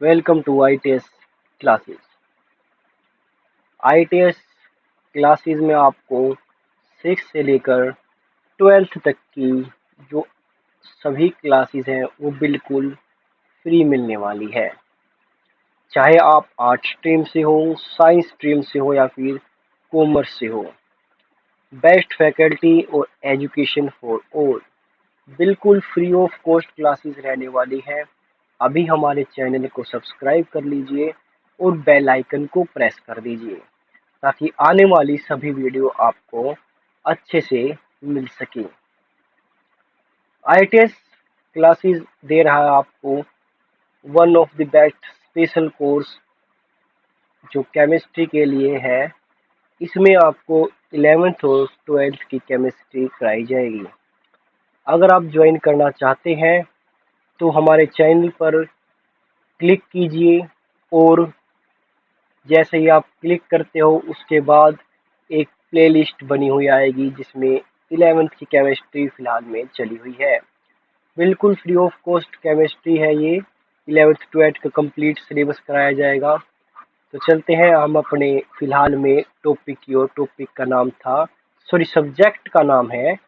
Welcome to ITS classes. ITS classes में आपको 6 से लेकर 12th तक की जो सभी क्लासेस हैं वो बिल्कुल फ्री मिलने वाली है। चाहे आप आर्ट स्ट्रीम से हो, साइंस स्ट्रीम से हो या फिर कॉमर्स से हो। बेस्ट फैकल्टी और एजुकेशन फॉर ऑल, बिल्कुल फ्री ऑफ कॉस्ट क्लासेस रहने वाली है। अभी हमारे चैनल को सब्सक्राइब कर लीजिए और बेल आइकन को प्रेस कर दीजिए ताकि आने वाली सभी वीडियो आपको अच्छे से मिल सके। ITS क्लासेस दे रहा है आपको one of the best special course जो केमिस्ट्री के लिए है। इसमें आपको 11th और 12th की केमिस्ट्री कराई जाएगी। अगर आप ज्वाइन करना चाहते हैं तो हमारे चैनल पर क्लिक कीजिए और जैसे ही आप क्लिक करते हो उसके बाद एक प्लेलिस्ट बनी हुई आएगी जिसमें 11th की केमिस्ट्री फिलहाल में चली हुई है। बिल्कुल फ्री ऑफ कॉस्ट केमिस्ट्री है ये। 11th 12th का कंप्लीट सिलेबस कराया जाएगा। तो चलते हैं हम अपने फिलहाल में टॉपिक की ओर। टॉपिक का नाम था, सॉरी, सब्जेक्ट का नाम है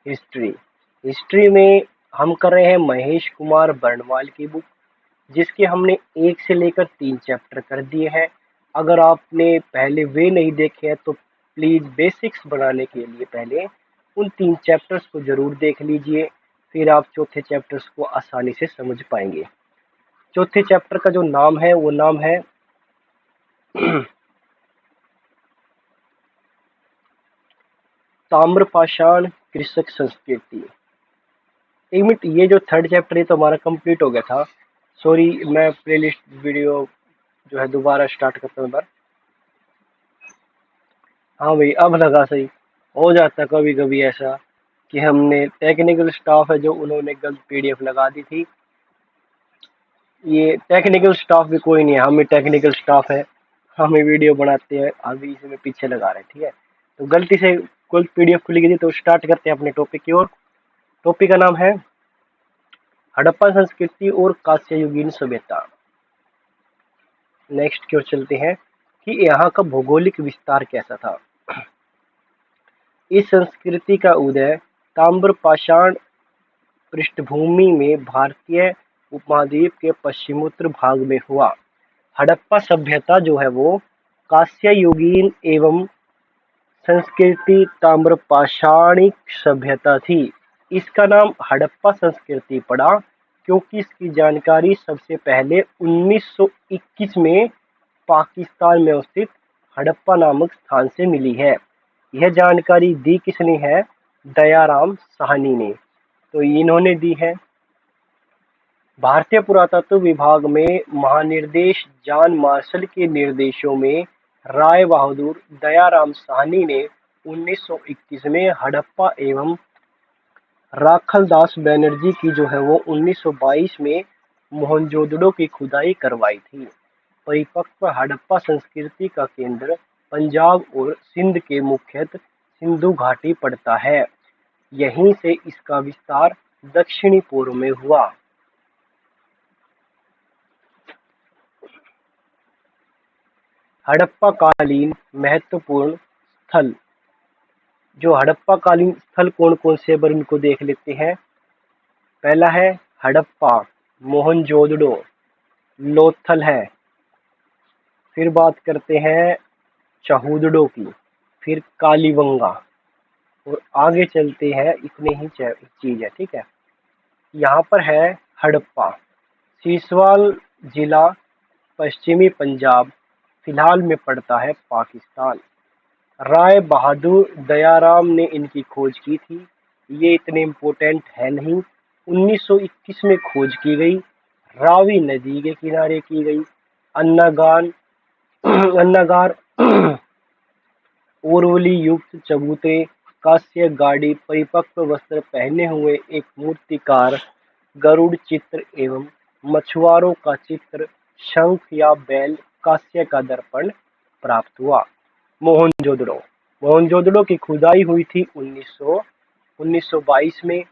हिस्ट्री। हिस्ट्री में हम कर रहे हैं महेश कुमार बर्णवाल की बुक, जिसके हमने 1 से लेकर 3 चैप्टर कर दिए हैं। अगर आपने पहले वे नहीं देखे हैं तो प्लीज़ बेसिक्स बनाने के लिए पहले उन 3 चैप्टर्स को ज़रूर देख लीजिए, फिर आप चौथे चैप्टर्स को आसानी से समझ पाएंगे। चौथे चैप्टर का जो नाम है वो नाम है ताम्रपाषाण कृषक संस्कृति। एक मिनट, ये जो थर्ड चैप्टर है तो हमारा कंप्लीट हो गया था। सॉरी, मैं प्लेलिस्ट वीडियो जो है दोबारा स्टार्ट करता हूँ एक बार। हाँ भाई, अब लगा सही। हो जाता कभी कभी ऐसा कि हमने टेक्निकल स्टाफ है जो उन्होंने गलत PDF लगा दी थी। ये टेक्निकल स्टाफ भी कोई नहीं है, हम ही टेक्निकल स्टाफ है। हम ही वीडियो बनाते हैं, अभी इसमें पीछे लगा रहे हैं, ठीक है। तो गलती से कोई PDF खुली गई थी, तो स्टार्ट करते हैं अपने टॉपिक की ओर। टॉपिक का नाम है हड़प्पा संस्कृति और कांस्ययुगीन सभ्यता। नेक्स्ट की ओर चलते हैं कि यहाँ का भौगोलिक विस्तार कैसा था। इस संस्कृति का उदय ताम्रपाषाण पृष्ठभूमि में भारतीय उपमहाद्वीप के पश्चिमोत्तर भाग में हुआ। हड़प्पा सभ्यता जो है वो कांस्ययुगीन एवं संस्कृति ताम्रपाषाणिक सभ्यता थी। इसका नाम हड़प्पा संस्कृति पड़ा क्योंकि इसकी जानकारी सबसे पहले 1921 में पाकिस्तान में स्थित हड़प्पा नामक स्थान से मिली है। यह जानकारी दी किसने है? दयाराम साहनी ने। तो इन्होंने दी है। भारतीय पुरातत्व विभाग में महानिर्देश जॉन मार्शल के निर्देशों में राय बहादुर दयाराम साहनी ने 1921 में हड़प्पा एवं राखलदास बनर्जी की जो है वो 1922 में मोहनजोदड़ो की खुदाई करवाई थी। परिपक्व हड़प्पा संस्कृति का केंद्र पंजाब और सिंध के मुख्यतः सिंधु घाटी पड़ता है। यहीं से इसका विस्तार दक्षिणी पूर्व में हुआ। हड़प्पा कालीन महत्वपूर्ण स्थल। जो हड़प्पा कालीन स्थल कौन कौन से, पर इनको देख लेते हैं। पहला है हड़प्पा, मोहनजोदड़ो, लोथल है। फिर बात करते हैं चहूदड़ो की, फिर कालीबंगा, और आगे चलते हैं। इतने ही चीज है, ठीक है। यहाँ पर है हड़प्पा, सीसवाल जिला, पश्चिमी पंजाब, फिलहाल में पड़ता है पाकिस्तान। राय बहादुर दयाराम ने इनकी खोज की थी। ये इतने इम्पोर्टेंट है नहीं। 1921 में खोज की गई, रावी नदी के किनारे की गई। अन्नागार अन्नागार ओरवली युक्त चबूतरे, कांस्य गाड़ी, परिपक्व वस्त्र पहने हुए एक मूर्तिकार, गरुड़ चित्र एवं मछुआरों का चित्र, शंख या बैल, कांस्य का दर्पण प्राप्त हुआ। मोहनजोदड़ो मोहनजोदड़ो की खुदाई हुई थी 1922 में।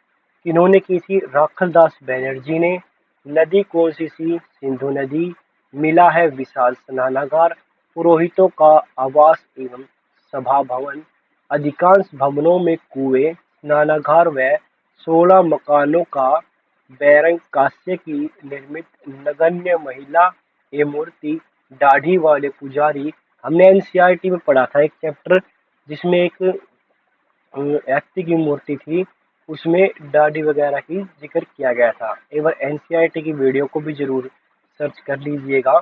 किन्होंने की थी? राखलदास बनर्जी ने। नदी कौन सी थी? सिंधु नदी। मिला है विशाल स्नानागार, पुरोहितों का आवास एवं सभा भवन। अधिकांश भवनों में कुएं, स्नानागार व 16 मकानों का बैरंग कांस्य की निर्मित नगण्य महिला ये मूर्ति, दाढ़ी वाले पुजारी। हमने एनसीईआरटी में पढ़ा था एक चैप्टर जिसमें एक व्यक्ति की मूर्ति थी, उसमें दाढ़ी वगैरह की जिक्र किया गया था। एक बार एनसीईआरटी की वीडियो को भी जरूर सर्च कर लीजिएगा।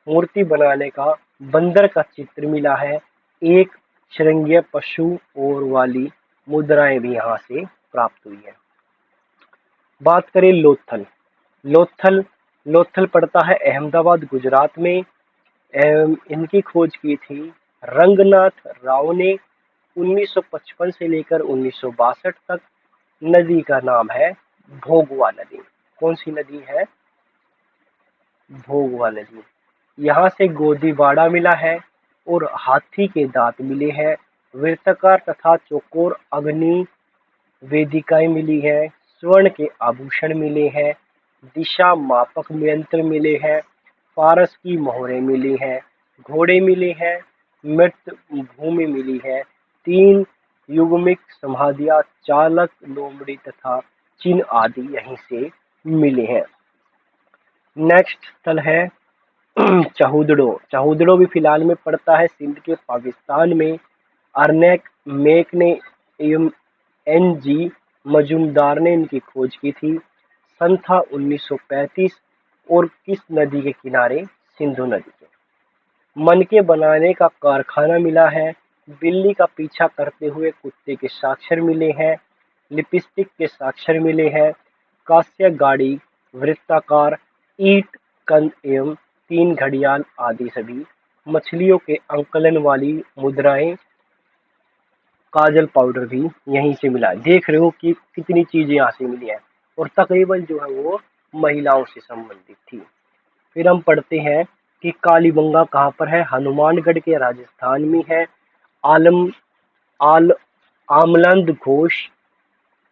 मूर्ति बनाने का बंदर का चित्र मिला है। एक श्रृंगीय पशु और वाली मुद्राएं भी यहाँ से प्राप्त हुई है। बात करें लोथल। लोथल लोथल पड़ता है अहमदाबाद गुजरात में। इनकी खोज की थी रंगनाथ राव ने 1955 से लेकर 1962 तक। नदी का नाम है भोगवा नदी। कौन सी नदी है? भोगवा नदी। यहाँ से गोदीबाड़ा मिला है और हाथी के दांत मिले हैं। वृत्ताकार तथा चौकोर अग्नि वेदिकाएं मिली है। स्वर्ण के आभूषण मिले हैं। दिशा मापक यंत्र मिले हैं। फारस की मोहरें मिली हैं। घोड़े मिले हैं। मृत भूमि मिली है। 3 युग्मिक समाधियां, चालक लोमड़ी तथा चिन्ह आदि यहीं से मिले हैं। नेक्स्ट स्थल है चहुदड़ो। चहुदड़ो भी फिलहाल में पड़ता है सिंध के पाकिस्तान में। अर्नेक मेक ने एवं एन.जी. मजूमदार ने इनकी खोज की थी। सन था 1935 और किस नदी के किनारे? सिंधु नदी के। मनके बनाने का कारखाना मिला है। बिल्ली का पीछा करते हुए कुत्ते के साक्षर मिले हैं। लिपस्टिक के साक्षर मिले हैं। कांस्य गाड़ी, वृत्ताकार, ईंट, कंद एवं 3 घड़ियाल आदि सभी। मछलियों के अंकलन वाली मुद्राएं, काजल पाउडर भी यहीं से मिला। देख रहे हो कि कितनी चीजें यहाँ से मिली है और तकरीबन जो है वो महिलाओं से संबंधित थी। फिर हम पढ़ते हैं कि कालीबंगा कहाँ पर है? हनुमानगढ़ के राजस्थान में है। आलम आल आमलंद घोष,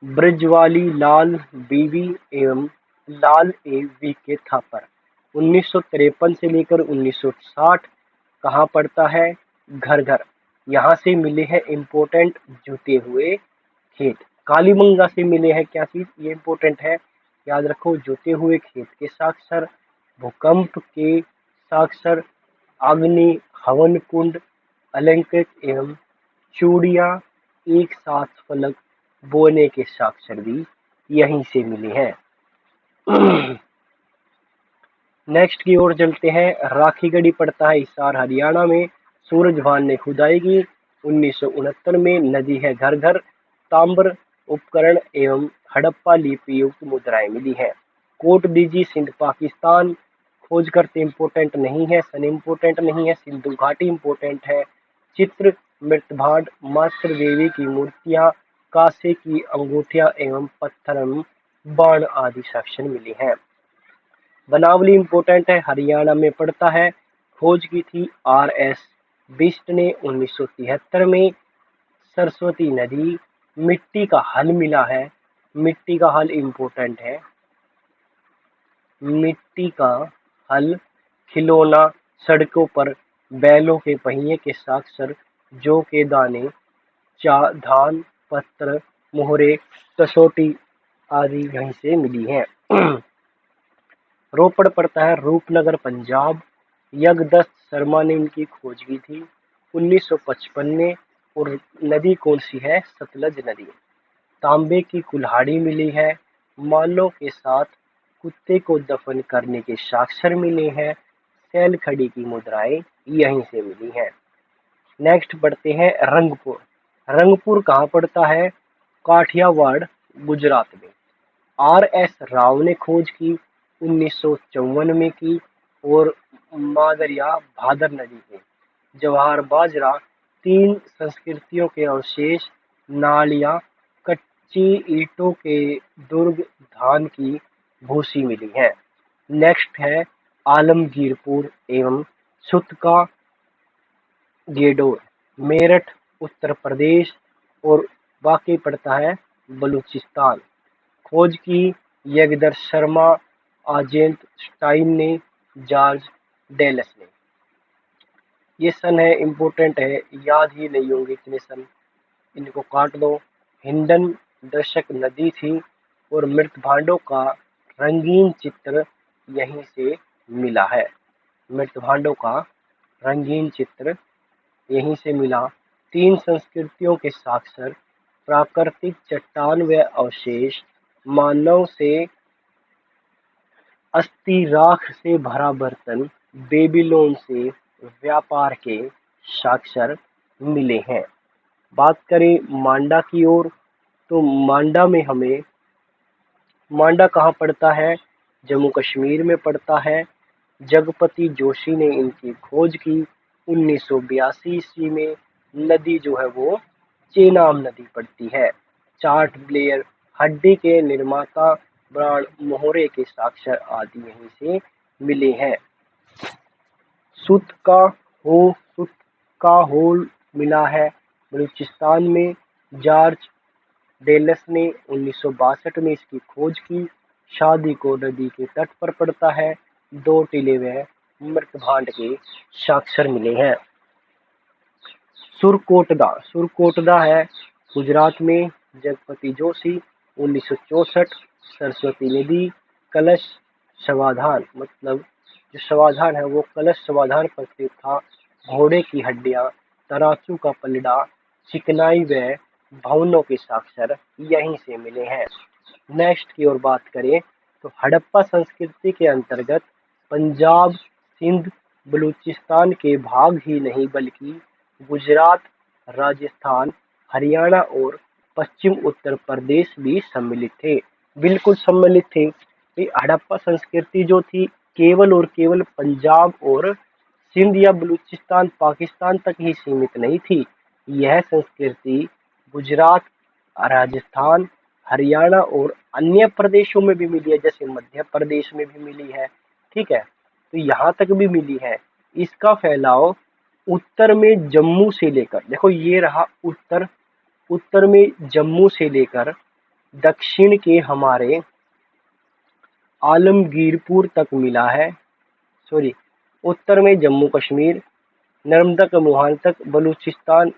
ब्रजवाली लाल बीवी एवं लाल ए वी के थापर। 1953 से लेकर 1960 कहाँ पड़ता है? घर घर। यहाँ से मिले हैं इम्पोर्टेंट जुते हुए खेत। कालीबंगा से मिले हैं क्या चीज? ये इम्पोर्टेंट है, याद रखो। जुते हुए खेत के साक्षर, भूकंप के साक्षर, अग्नि हवन कुंड, अलंकृत एवं चूड़ियां, एक साथ फलक बोने के साक्षर भी यहीं से मिले हैं। नेक्स्ट की ओर चलते हैं। राखीगढ़ी पड़ता है हिसार हरियाणा में। सूरजभान ने खुदाई की 1969 में। नदी है घर घर। ताम्र उपकरण एवं हड़प्पा लिपि युक्त मुद्राएं मिली है। कोट डीजी सिंध पाकिस्तान। खोज करते इम्पोर्टेंट नहीं है, सन इम्पोर्टेंट नहीं है, सिंधु घाटी इम्पोर्टेंट है। चित्र मृतभांड, मातृ देवी की मूर्तियां, कांसे की अंगूठियां एवं पत्थर बाण आदि साक्ष्य मिले हैं। बनावली इम्पोर्टेंट है, हरियाणा में पड़ता है। खोज की थी R.S. बिष्ट ने 1973 में। सरस्वती नदी। मिट्टी का हल मिला है। मिट्टी का हल इम्पोर्टेंट है। मिट्टी का हल, खिलौना, सड़कों पर बैलों के पहिए के साक्षर, जौ के दाने, धान, पत्र, मोहरे, कसौटी आदि यहीं से मिली हैं। रोपड़ पड़ता है रूपनगर पंजाब। यज्ञदत्त शर्मा ने इनकी खोज की थी 1955 में। और नदी कौन सी है? सतलज नदी। तांबे की कुल्हाड़ी मिली है। मालों के साथ कुत्ते को दफन करने के साक्षर मिले हैं। सैल खड़ी की मुद्राएं यहीं से मिली हैं। नेक्स्ट पढ़ते हैं रंगपुर। रंगपुर कहाँ पड़ता है? काठियावाड़ गुजरात में। R.S. राव ने खोज की 1954 में की। और मादरिया भादर नदी के। जवाहर बाजरा, 3 संस्कृतियों के अवशेष, नालियां, कच्ची ईंटों के दुर्ग, धान की भूसी मिली है। नेक्स्ट है आलमगीरपुर एवं सुतका गेडोर, मेरठ उत्तर प्रदेश और बाकी पड़ता है बलूचिस्तान। खोज की यज्ञदत्त शर्मा, आजेंट स्टाइन ने, जॉर्ज डेलस ने। ये सन है, इम्पोर्टेंट है, याद ही नहीं होंगे इतने सन, इनको काट दो। हिंडन दर्शक नदी थी और मृत भांडों का रंगीन चित्र यहीं से मिला है। मृत भांडों का रंगीन चित्र यहीं से मिला। तीन संस्कृतियों के साक्षर, प्राकृतिक चट्टान व अवशेष, मानव से अस्थि राख से भरा बर्तन, बेबीलोन से व्यापार के साक्षर मिले हैं। बात करें मांडा की ओर, तो मांडा कहाँ पड़ता है? जम्मू कश्मीर में पड़ता है। जगपति जोशी ने इनकी खोज की 1982 ईस्वी में। नदी जो है वो चेनाब नदी पड़ती है। चार्ट ब्लेयर, हड्डी के निर्माता, ब्रांड मोहरे के साक्षर आदि यहीं से मिले हैं। सुत का होल मिला है बलूचिस्तान में। जॉर्ज डेलस ने 1962 में इसकी खोज की। शादी को नदी के तट पर पड़ता है। दो टीले व मृतभांड के साक्षर मिले हैं। सुरकोटदा है गुजरात में। जगपति जोशी 1964। सरस्वती नदी, कलश समाधान, मतलब जो समाधान है वो कलश समाधान पर स्थित था। घोड़े की हड्डियां, तराजू का पलड़ा, चिकनाई व भवनों के साक्षर यहीं से मिले हैं। नेक्स्ट की ओर बात करें तो हड़प्पा संस्कृति के अंतर्गत पंजाब, सिंध, बलूचिस्तान के भाग ही नहीं बल्कि गुजरात, राजस्थान, हरियाणा और पश्चिम उत्तर प्रदेश भी सम्मिलित थे। बिल्कुल सम्मिलित थे। ये हड़प्पा संस्कृति जो थी केवल और केवल पंजाब और सिंध या बलूचिस्तान पाकिस्तान तक ही सीमित नहीं थी। यह संस्कृति गुजरात, राजस्थान, हरियाणा और अन्य प्रदेशों में भी मिली है, जैसे मध्य प्रदेश में भी मिली है। ठीक है, तो यहाँ तक भी मिली है। इसका फैलाव उत्तर में जम्मू से लेकर, देखो ये रहा उत्तर, उत्तर में जम्मू से लेकर दक्षिण के हमारे आलमगीरपुर तक मिला है। सॉरी, उत्तर में जम्मू कश्मीर, नर्मदा के मुहान तक, बलूचिस्तान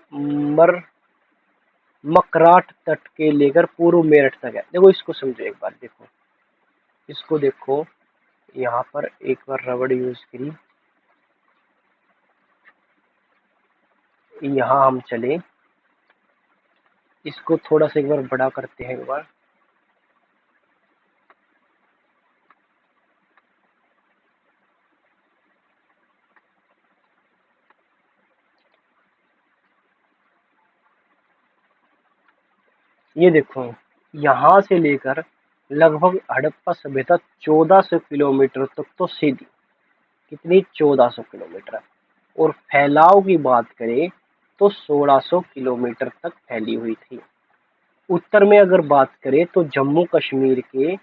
मकराट तट के लेकर पूर्व मेरठ तक है। देखो इसको समझो एक बार, देखो इसको देखो, यहाँ पर एक बार रबड़ यूज करी, यहाँ हम चले, इसको थोड़ा सा एक बार बड़ा करते हैं एक बार। ये देखो, यहाँ से लेकर लगभग हड़प्पा सभ्यता 1400 किलोमीटर तक तो सीधी, कितनी 1400 किलोमीटर, और फैलाव की बात करें तो 1600 किलोमीटर तक फैली हुई थी। उत्तर में अगर बात करें तो जम्मू कश्मीर के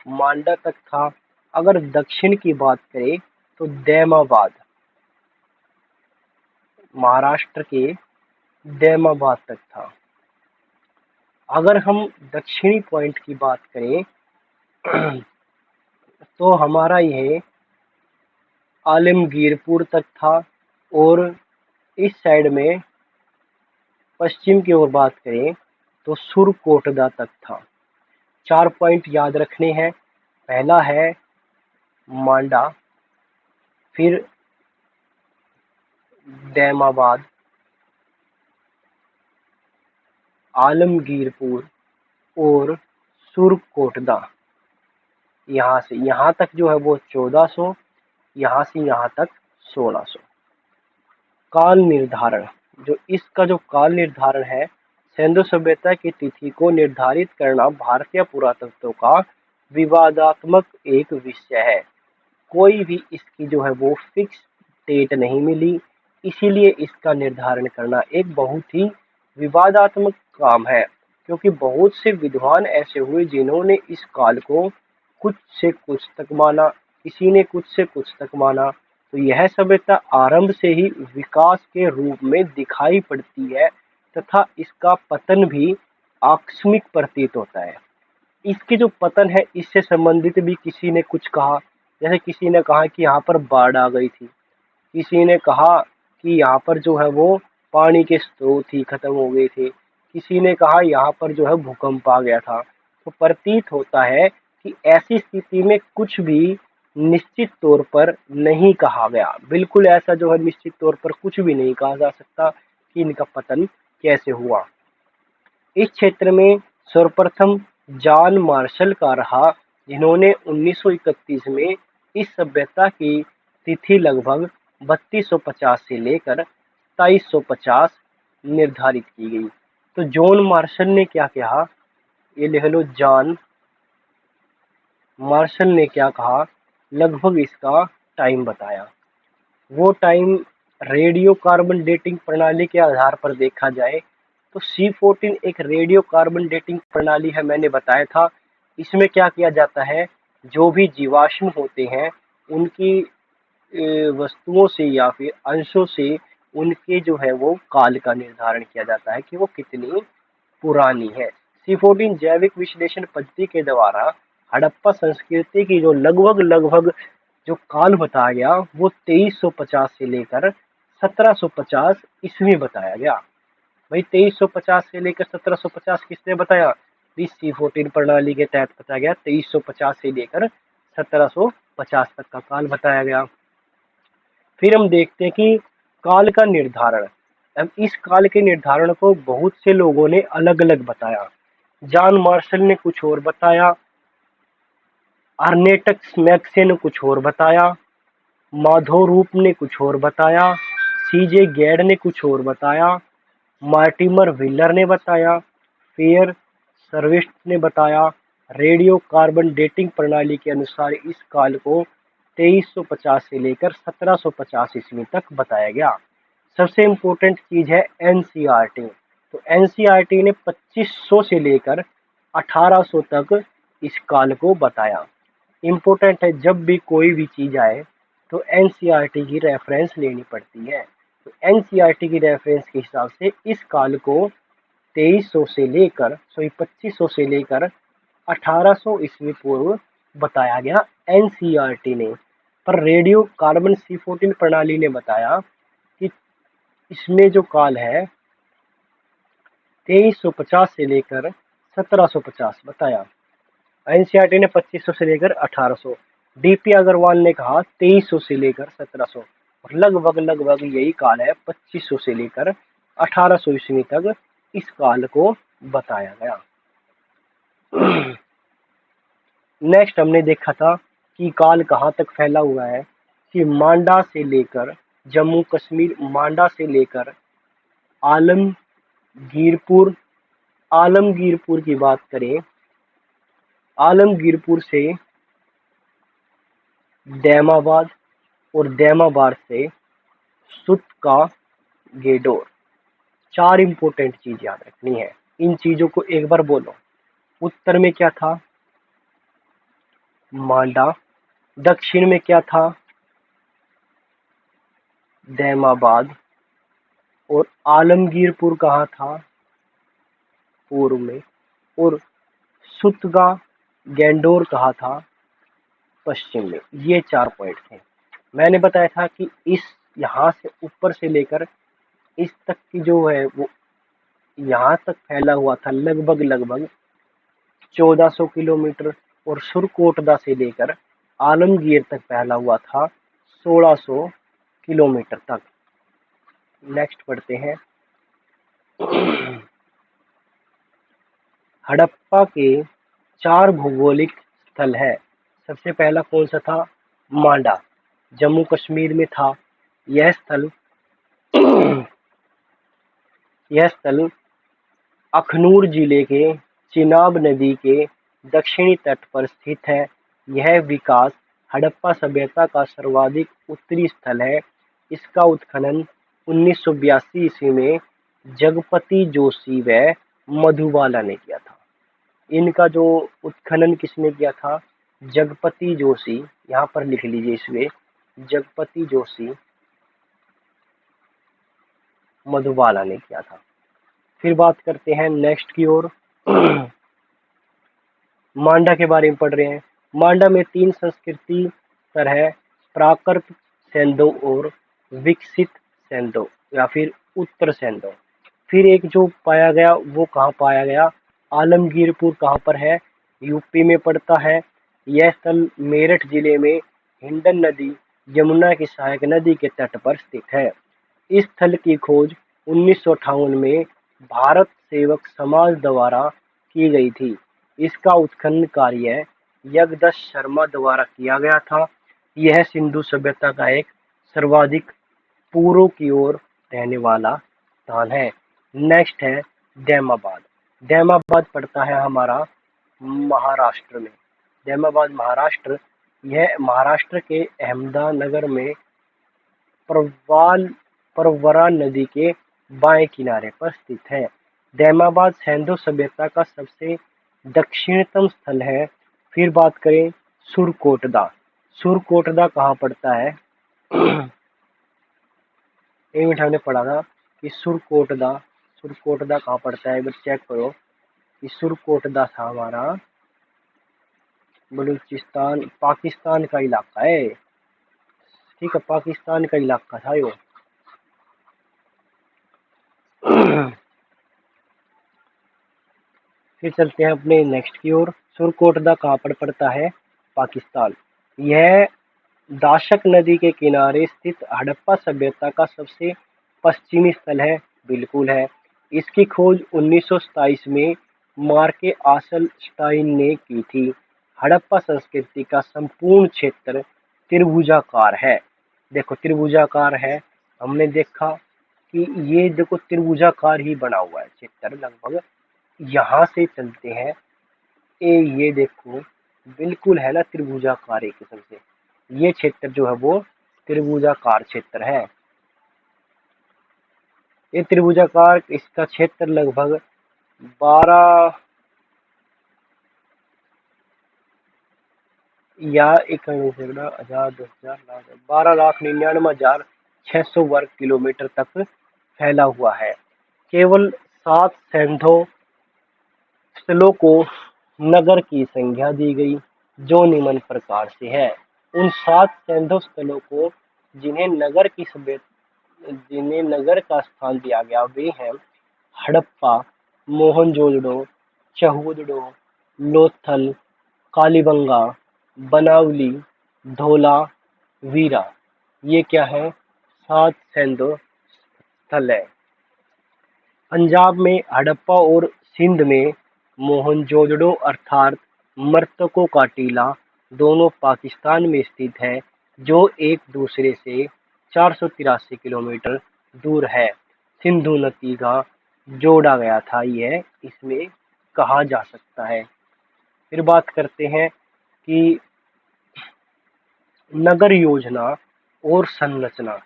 मांडा तक था। अगर दक्षिण की बात करें तो दैमाबाद, महाराष्ट्र के दैमाबाद तक था। अगर हम दक्षिणी पॉइंट की बात करें तो हमारा यह आलमगीरपुर तक था, और इस साइड में पश्चिम की ओर बात करें तो सुरकोटदा तक था। 4 पॉइंट याद रखने हैं। पहला है मांडा, फिर दैमाबाद, आलमगीरपुर और सुरकोटदा। यहाँ से यहाँ तक जो है वो 1400, यहाँ से यहाँ तक 1600। काल निर्धारण, जो इसका जो काल निर्धारण है, सिंधु सभ्यता की तिथि को निर्धारित करना भारतीय पुरातत्व का विवादात्मक एक विषय है। कोई भी इसकी जो है वो फिक्स डेट नहीं मिली, इसीलिए इसका निर्धारण करना एक बहुत ही विवादात्मक काम है, क्योंकि बहुत से विद्वान ऐसे हुए जिन्होंने इस काल को कुछ से कुछ तक माना, किसी ने कुछ से कुछ तक माना। तो यह सभ्यता आरंभ से ही विकास के रूप में दिखाई पड़ती है तथा इसका पतन भी आकस्मिक प्रतीत होता है। इसके जो पतन है इससे संबंधित भी किसी ने कुछ कहा। जैसे किसी ने कहा कि यहाँ पर बाढ़ आ गई थी, किसी ने कहा कि यहाँ पर जो है वो पानी के स्रोत ही खत्म हो गए थे, किसी ने कहा यहाँ पर जो है भूकंप आ गया था। तो प्रतीत होता है कि ऐसी स्थिति में कुछ भी निश्चित तौर पर नहीं कहा गया। बिल्कुल ऐसा जो है निश्चित तौर पर कुछ भी नहीं कहा जा सकता कि इनका पतन कैसे हुआ। इस क्षेत्र में सर्वप्रथम जॉन मार्शल का रहा, जिन्होंने 1931 में इस सभ्यता की तिथि लगभग 3250 से लेकर 2350 निर्धारित की गई। तो जॉन मार्शल ने क्या कहा, ये लिख लो, जॉन मार्शल ने क्या कहा, लगभग इसका टाइम बताया। वो टाइम रेडियो कार्बन डेटिंग प्रणाली के आधार पर देखा जाए तो C14 एक रेडियो कार्बन डेटिंग प्रणाली है, मैंने बताया था। इसमें क्या किया जाता है, जो भी जीवाश्म होते हैं उनकी वस्तुओं से या फिर अंशों से उनके जो है वो काल का निर्धारण किया जाता है कि वो कितनी पुरानी है। C14 जैविक विश्लेषण पद्धति के द्वारा हड़प्पा संस्कृति की जो लगभग जो काल बताया गया वो 2350 से लेकर 1750 ईस्वी बताया गया। भाई 2350 से लेकर 1750 किसने बताया, इस C14 प्रणाली के तहत बताया गया। 2350 से लेकर 1750 तक का काल बताया गया। फिर हम देखते हैं कि काल का निर्धारण। अब इस काल के निर्धारण को बहुत से लोगों ने अलग अलग बताया। जॉन मार्शल ने कुछ और बताया, अर्नेटस मैक्से ने कुछ और बताया, माधव रूप ने कुछ और बताया, CJ गैड ने कुछ और बताया, मार्टिमर व्हीलर ने बताया, फेयर सर्विस्ट ने बताया। रेडियो कार्बन डेटिंग प्रणाली के अनुसार इस काल को 2350 से लेकर 1750 ईस्वी तक बताया गया। सबसे इम्पोर्टेंट चीज है NCERT। तो NCERT ने 2500 से लेकर 1800 तक इस काल को बताया। इम्पोर्टेंट है, जब भी कोई भी चीज आए तो NCERT की रेफरेंस लेनी पड़ती है। तो NCERT की रेफरेंस के हिसाब से इस काल को 2500 से लेकर 1800 ईस्वी पूर्व बताया गया NCERT ने। पर रेडियो कार्बन C14 प्रणाली ने बताया कि इसमें जो काल है 2350 से लेकर 1750 बताया। NCERT ने 2500 से लेकर 1800, DP अग्रवाल ने कहा 2300 से लेकर 1700, और लगभग यही काल है 2500 से लेकर 1800 ईस्वी तक इस काल को बताया गया। नेक्स्ट हमने देखा था कि काल कहाँ तक फैला हुआ है, कि मांडा से लेकर जम्मू कश्मीर, मांडा से लेकर आलमगीरपुर। आलमगीरपुर की बात करें, आलमगीरपुर से दैमाबाद, और दैमाबाद से सुत का गेडोर। चार इंपॉर्टेंट चीज याद रखनी है, इन चीजों को एक बार बोलो। उत्तर में क्या था, मांडा। दक्षिण में क्या था, दैमाबाद। और आलमगीरपुर कहाँ था, पूर्व में। और सुतगा गैंडोर कहाँ था, पश्चिम में। ये 4 पॉइंट थे। मैंने बताया था कि इस यहाँ से ऊपर से लेकर इस तक की जो है वो यहाँ तक फैला हुआ था लगभग 1400 किलोमीटर, और सुरकोटदा से लेकर आलमगीर तक फैला हुआ था 1600 किलोमीटर तक। नेक्स्ट पढ़ते हैं। हड़प्पा के 4 भौगोलिक स्थल है। सबसे पहला कौन सा था, मांडा, जम्मू कश्मीर में था। यह स्थल यह स्थल अखनूर जिले के चिनाब नदी के दक्षिणी तट पर स्थित है। यह विकास हड़प्पा सभ्यता का सर्वाधिक उत्तरी स्थल है। इसका उत्खनन 1982 ईस्वी में जगपति जोशी व मधुबाला ने किया था। इनका जो उत्खनन किसने किया था, जगपति जोशी। यहाँ पर लिख लीजिए इसमें, जगपति जोशी मधुबाला ने किया था। फिर बात करते हैं नेक्स्ट की ओर। मांडा के बारे में पढ़ रहे हैं। मांडा में 3 संस्कृति स्तर है, प्राकृत सैंधव और विकसित सैंधव या फिर उत्तर सैंधव। फिर एक जो पाया गया वो कहाँ पाया गया, आलमगीरपुर कहाँ पर है, यूपी में पड़ता है। यह स्थल मेरठ जिले में हिंडन नदी यमुना की सहायक नदी के तट पर स्थित है। इस स्थल की खोज 1958 में भारत सेवक समाज द्वारा की गई थी। इसका उत्खनन कार्य यज्ञदत्त शर्मा द्वारा किया गया था। यह सिंधु सभ्यता का एक सर्वाधिक पूर्व की ओर रहने वाला स्थान है। नेक्स्ट है दैमाबाद। दैमाबाद पड़ता है हमारा महाराष्ट्र में। दैमाबाद महाराष्ट्र, यह महाराष्ट्र के अहमदानगर में परवरा नदी के बाएं किनारे पर स्थित है। दैमाबाद सिंधु सभ्यता का सबसे दक्षिणतम स्थल है। फिर बात करें सुरकोटदा। सुरकोटदा कहाँ पड़ता है? एक मिनट हमने पढ़ा था कि सुरकोटदा कहाँ पड़ता है, बस चेक करो कि सुरकोटदा था हमारा बलूचिस्तान पाकिस्तान का इलाका है। ठीक है, पाकिस्तान का इलाका था यो। फिर चलते हैं अपने नेक्स्ट की ओर। सुरकोटदा कहाँ पर पड़ता है? पाकिस्तान। यह दाशक नदी के किनारे स्थित हड़प्पा सभ्यता का सबसे पश्चिमी स्थल है। बिल्कुल है। इसकी खोज 1927 में मार्के आसल स्टाइन ने की थी। हड़प्पा संस्कृति का संपूर्ण क्षेत्र त्रिभुजाकार है। देखो त्रिभुजाकार है, हमने देखा कि ये देखो त्रिभुजाकार ही बना हुआ है क्षेत्र लगभग। यहाँ से चलते हैं, ये देखो बिल्कुल है ना त्रिभुजाकार एक किस्म से। ये क्षेत्र जो है वो त्रिभुजाकार क्षेत्र है। ये त्रिभुजाकार इसका क्षेत्र लगभग 12 या 12,99,600 वर्ग किलोमीटर तक फैला हुआ है। केवल 7 सैंधव स्थलों को नगर की संज्ञा दी गई, जो निम्न प्रकार से है। उन 7 सैंधव स्थलों को जिन्हें नगर का स्थान दिया गया वे हैं हड़प्पा, मोहनजोदड़ो, चहुदड़ो, लोथल, कालीबंगा, बनावली, धोला, वीरा। ये क्या है? 7 सैंधव स्थल है। पंजाब में हड़प्पा और सिंध में मोहनजोदड़ो अर्थात मृतकों का टीला दोनों पाकिस्तान में स्थित है, जो एक दूसरे से 483 किलोमीटर दूर है। सिंधु नदी का जोड़ा गया था, यह इसमें कहा जा सकता है। फिर बात करते हैं कि नगर योजना और संरचना।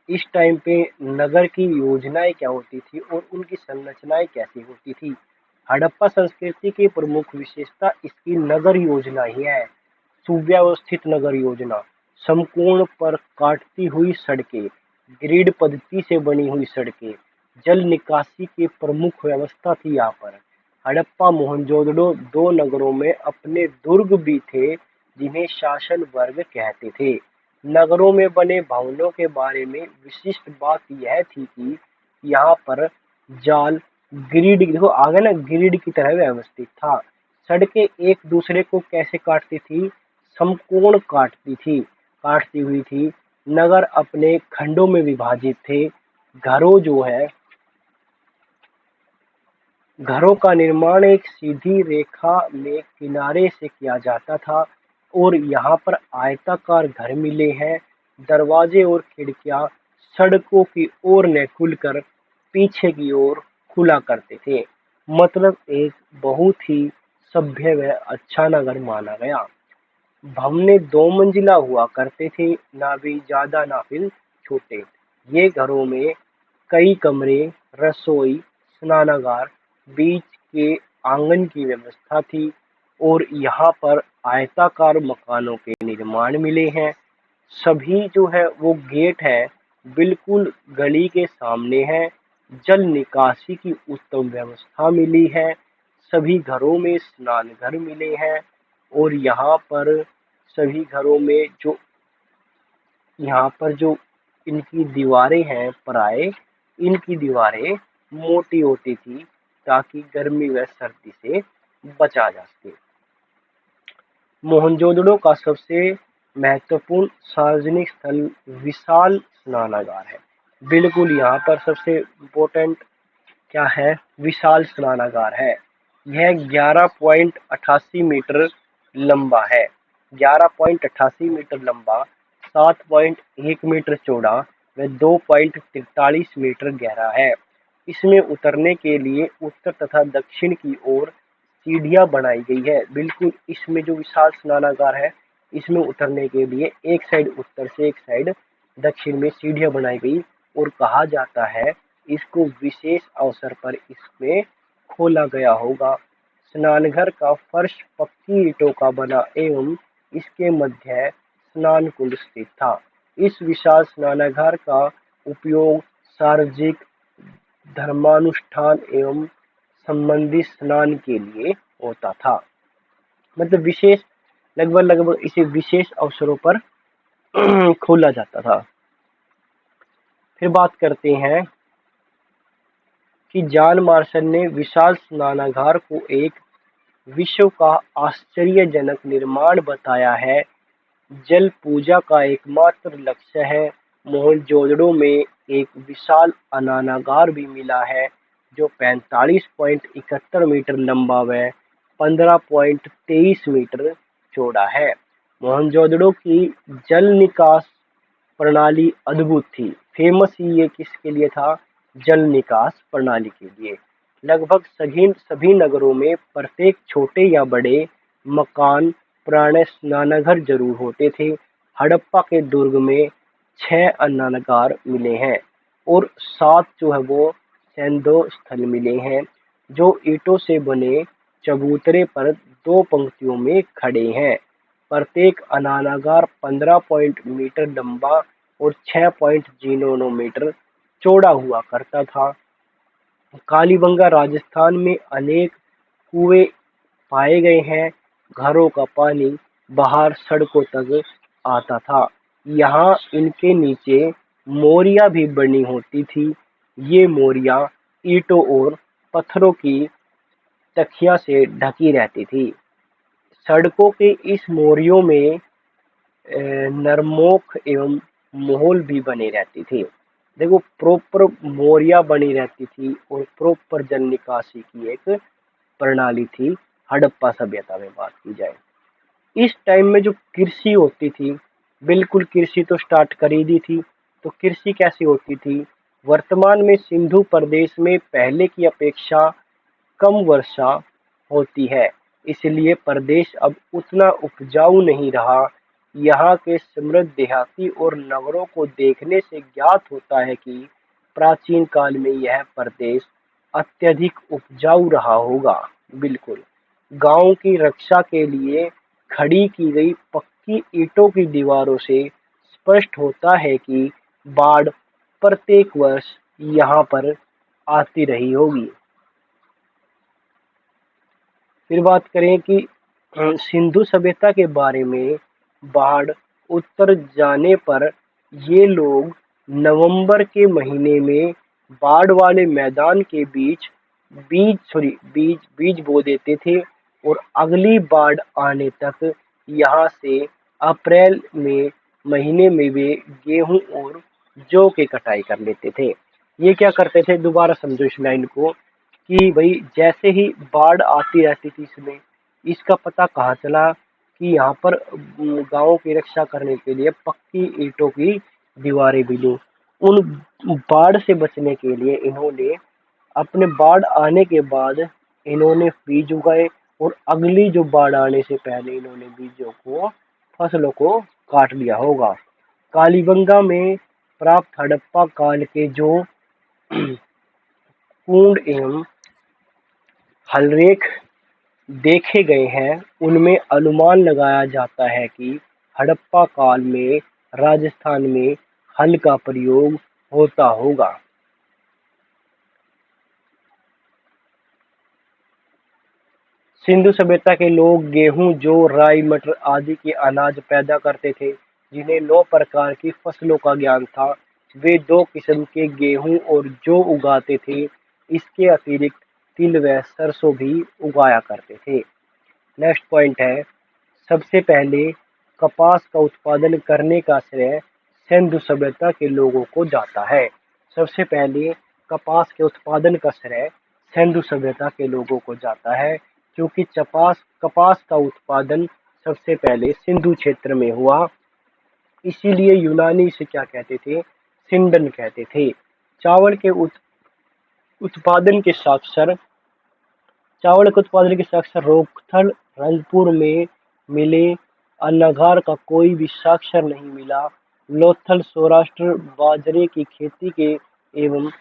इस टाइम पे नगर की योजनाएं क्या होती थी और उनकी संरचनाएं कैसी होती थी? हड़प्पा संस्कृति की प्रमुख विशेषता इसकी नगर योजना ही है। सुव्यवस्थित नगर योजना, समकोण पर काटती हुई सड़कें, ग्रिड पद्धति से बनी हुई सड़कें, जल निकासी की प्रमुख व्यवस्था थी यहाँ पर। हड़प्पा मोहनजोदड़ो दो नगरों में अपने दुर्ग भी थे, जिन्हें शासन वर्ग कहते थे। नगरों में बने भवनों के बारे में विशिष्ट बात यह थी कि यहाँ पर जाल ग्रिड, देखो आगे ना ग्रिड की तरह व्यवस्थित था। सड़कें एक दूसरे को कैसे काटती थी? समकोण काटती हुई थी। नगर अपने खंडों में विभाजित थे। घरों का निर्माण एक सीधी रेखा में किनारे से किया जाता था और यहाँ पर आयताकार घर मिले हैं। दरवाजे और खिड़कियाँ सड़कों की ओर न खुलकर पीछे की ओर खुला करते थे। मतलब एक बहुत ही सभ्य व अच्छा नगर माना गया। भवने 2 मंजिला हुआ करते थे, ना भी ज्यादा ना फिर छोटे। ये घरों में कई कमरे, रसोई, स्नानागार, बीच के आंगन की व्यवस्था थी और यहाँ पर आयताकार मकानों के निर्माण मिले हैं। सभी जो है वो गेट है बिल्कुल गली के सामने है। जल निकासी की उत्तम व्यवस्था मिली है। सभी घरों में स्नान घर मिले हैं और यहाँ पर सभी घरों में जो इनकी दीवारें हैं प्राय इनकी दीवारें मोटी होती थी ताकि गर्मी व सर्दी से बचा जा सके। मोहनजोदड़ो का सबसे महत्वपूर्ण सार्वजनिक स्थल विशाल स्नानागार है। बिल्कुल यहाँ पर सबसे इम्पोर्टेंट क्या है, विशाल स्नानागार है। यह 11.88 मीटर लंबा है, 11.88 मीटर लंबा, 7.1 मीटर चौड़ा व 2.43 मीटर गहरा है। इसमें उतरने के लिए उत्तर तथा दक्षिण की ओर सीढ़ियां बनाई गई है। बिल्कुल इसमें जो विशाल स्नानागार है, इसमें उतरने के लिए एक साइड उत्तर से एक साइड दक्षिण में सीढ़ियां बनाई गई और कहा जाता है इसको विशेष अवसर पर इसमें खोला गया होगा। स्नानघर का फर्श पक्की ईंटों का बना एवं इसके मध्य स्नान कुंड स्थित था। इस विशाल स्नानागार का उपयोग सार्वजनिक धर्मानुष्ठान एवं संबंधी स्नान के लिए होता था। मतलब विशेष लगभग इसे विशेष अवसरों पर खोला जाता था। फिर बात करते हैं कि जॉन मार्शल ने विशाल स्नानागार को एक विश्व का आश्चर्यजनक निर्माण बताया है। जल पूजा का एकमात्र लक्ष्य है। मोहनजोदड़ो में एक विशाल स्नानागार भी मिला है जो 45.71 मीटर लंबा व 15.23 मीटर चौड़ा है। मोहनजोदड़ो की जल निकास प्रणाली अद्भुत थी। फेमस ही ये किसके लिए था, जल निकास प्रणाली के लिए। लगभग सभी सभी नगरों में प्रत्येक छोटे या बड़े मकान पुराने स्नानघर जरूर होते थे। हड़प्पा के दुर्ग में 6 स्नानगार मिले हैं और 7 जो है वो सैंदो स्थल मिले हैं जो ईंटों से बने चबूतरे पर 2 पंक्तियों में खड़े हैं। प्रत्येक स्नानागार 15 मीटर लंबा और 6.09 मीटर चौड़ा हुआ करता था। कालीबंगा राजस्थान में अनेक कुएं पाए गए हैं। घरों का पानी बाहर सड़कों तक आता था। यहाँ इनके नीचे मोरियां भी बनी होती थी। ये मोरियां ईंटों और पत्थरों की तख्तियों से ढकी रहती थी। सड़कों के इस मोरियों में नरमोख एवं मोहल भी बने रहती थी। देखो प्रॉपर मोरिया बनी रहती थी और प्रॉपर जल निकासी की एक प्रणाली थी हड़प्पा सभ्यता में बात की जाए। इस टाइम में जो कृषि होती थी, बिल्कुल कृषि तो स्टार्ट कर ही दी थी। तो कृषि कैसी होती थी, वर्तमान में सिंधु प्रदेश में पहले की अपेक्षा कम वर्षा होती है, इसलिए प्रदेश अब उतना उपजाऊ नहीं रहा। यहाँ के समृद्ध देहाती और नगरों को देखने से ज्ञात होता है कि प्राचीन काल में यह प्रदेश अत्यधिक उपजाऊ रहा होगा। बिल्कुल गांव की रक्षा के लिए खड़ी की गई पक्की ईंटों की दीवारों से स्पष्ट होता है कि बाढ़ प्रत्येक वर्ष यहाँ पर आती रही होगी। फिर बात करें कि सिंधु सभ्यता के बारे में, बाढ़ उत्तर जाने पर ये लोग नवंबर के महीने में बाढ़ वाले मैदान के बीज बो देते थे और अगली बाढ़ आने तक यहाँ से अप्रैल में महीने में वे गेहूं और जौ की कटाई कर लेते थे। ये क्या करते थे, दोबारा समझो इस लाइन को, कि भाई जैसे ही बाढ़ आती रहती थी इसमें इसका पता कहाँ चला कि यहाँ पर गांवों की रक्षा करने के लिए पक्की ईंटों की दीवारें भी लो। उन बाढ़ से बचने के लिए इन्होंने अपने बाढ़ आने के बाद इन्होंने बीज उगाए और अगली जो बाढ़ आने से पहले इन्होंने बीजों को, फसलों को काट लिया होगा। कालीबंगा में प्राप्त हड़प्पा काल के जो कुंड एवं हलरेख देखे गए हैं उनमें अनुमान लगाया जाता है कि हड़प्पा काल में राजस्थान में हल का प्रयोग होता होगा। सिंधु सभ्यता के लोग गेहूं, जौ, राई, मटर आदि के अनाज पैदा करते थे, जिन्हें 9 प्रकार की फसलों का ज्ञान था। वे 2 किस्म के गेहूं और जौ उगाते थे। इसके अतिरिक्त तिल व सरसों भी उगाया करते थे। नेक्स्ट पॉइंट है, सबसे पहले कपास का उत्पादन करने का श्रेय सिंधु सभ्यता के लोगों को जाता है। सबसे पहले कपास के उत्पादन का श्रेय सिंधु सभ्यता के लोगों को जाता है, क्योंकि कपास का उत्पादन सबसे पहले सिंधु क्षेत्र में हुआ। इसीलिए यूनानी इसे क्या कहते थे? सिंडन कहते थे। चावल के उत्पादन के साक्षर चावल के उत्पादन के साक्षर रोकथल, रंगपुर में मिले। अन्नगार का कोई भी साक्षर नहीं मिला। लोथल, सौराष्ट्र बाजरे की खेती के एवं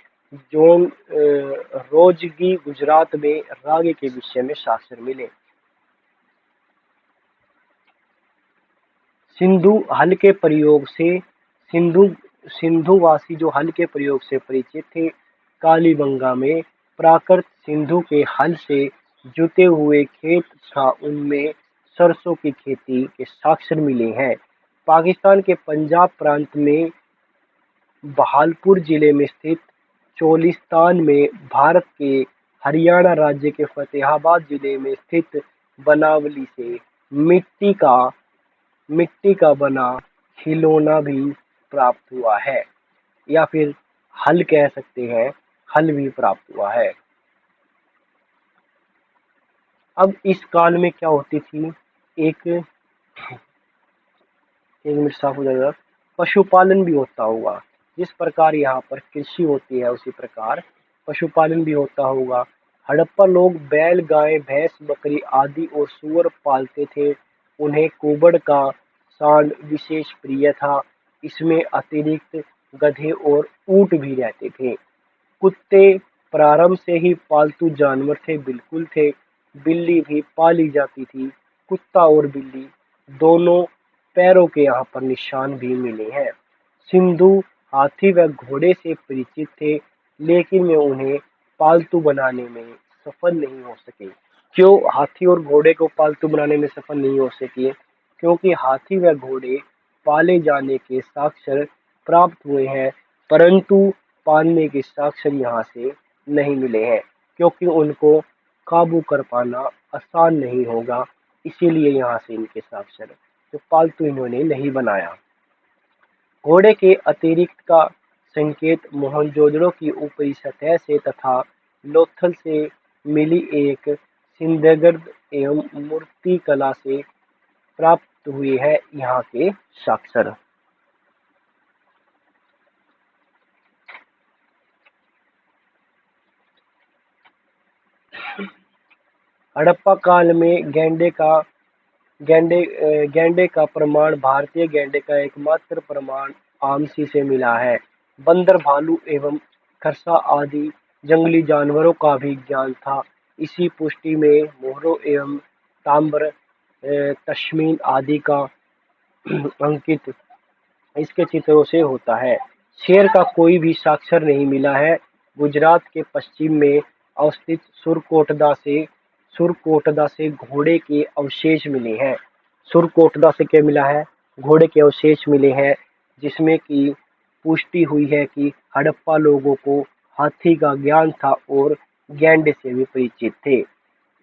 रोजगी गुजरात में रागे के विषय में साक्षर मिले। सिंधु हल के प्रयोग से सिंधु सिंधुवासी जो हल के प्रयोग से परिचित थे। कालीबंगा में प्राकृत सिंधु के हल से जुते हुए खेत था, उनमें सरसों की खेती के साक्ष्य मिले हैं। पाकिस्तान के पंजाब प्रांत में बहालपुर जिले में स्थित चोलिस्तान में, भारत के हरियाणा राज्य के फतेहाबाद जिले में स्थित बनावली से मिट्टी का बना खिलौना भी प्राप्त हुआ है, या फिर हल कह सकते हैं, हल भी प्राप्त हुआ है। अब इस काल में क्या होती थी? एक मिनट साफ हो जाएगा। पशुपालन भी होता होगा। जिस प्रकार यहाँ पर कृषि होती है, उसी प्रकार पशुपालन भी होता होगा। हड़प्पा लोग बैल, गाय, भैंस, बकरी आदि और सूअर पालते थे। उन्हें कुबड़ का सांड विशेष प्रिय था। इसमें अतिरिक्त गधे और ऊंट भी रहते थे। कुत्ते प्रारंभ से ही पालतू जानवर थे, बिल्कुल थे। बिल्ली भी पाली जाती थी। कुत्ता और बिल्ली दोनों पैरों के यहाँ पर निशान भी मिले हैं। सिंधु हाथी व घोड़े से परिचित थे, लेकिन वे उन्हें पालतू बनाने में सफल नहीं हो सके। क्यों हाथी और घोड़े को पालतू बनाने में सफल नहीं हो सके? क्योंकि हाथी व घोड़े पाले जाने के साक्ष्य प्राप्त हुए हैं, परंतु पालने के साक्ष्य यहाँ से नहीं मिले हैं, क्योंकि उनको काबू कर पाना आसान नहीं होगा। इसीलिए यहाँ से इनके साक्ष्य तो पालतू इन्होंने नहीं बनाया। घोड़े के अतिरिक्त का संकेत मोहनजोदड़ो की ऊपरी सतह से तथा लोथल से मिली एक सिंधगर्द एवं मूर्ति कला से प्राप्त हुए हैं यहाँ के साक्ष्य। हड़प्पा काल में गैंडे का प्रमाण भारतीय गैंडे का एकमात्र प्रमाण आमसी से मिला है। बंदर, भालू एवं खरसा आदि जंगली जानवरों का भी ज्ञान था। इसी पुष्टि में मोहरों एवं ताम्र, तश्मीन आदि का अंकित इसके चित्रों से होता है। शेर का कोई भी साक्ष्य नहीं मिला है। गुजरात के पश्चिम में अवस्थित सुरकोटदा से घोड़े के अवशेष मिले हैं। सुरकोटदा से क्या मिला है? घोड़े के अवशेष मिले हैं, जिसमें की पुष्टि हुई है कि हड़प्पा लोगों को हाथी का ज्ञान था और गैंडे से भी परिचित थे।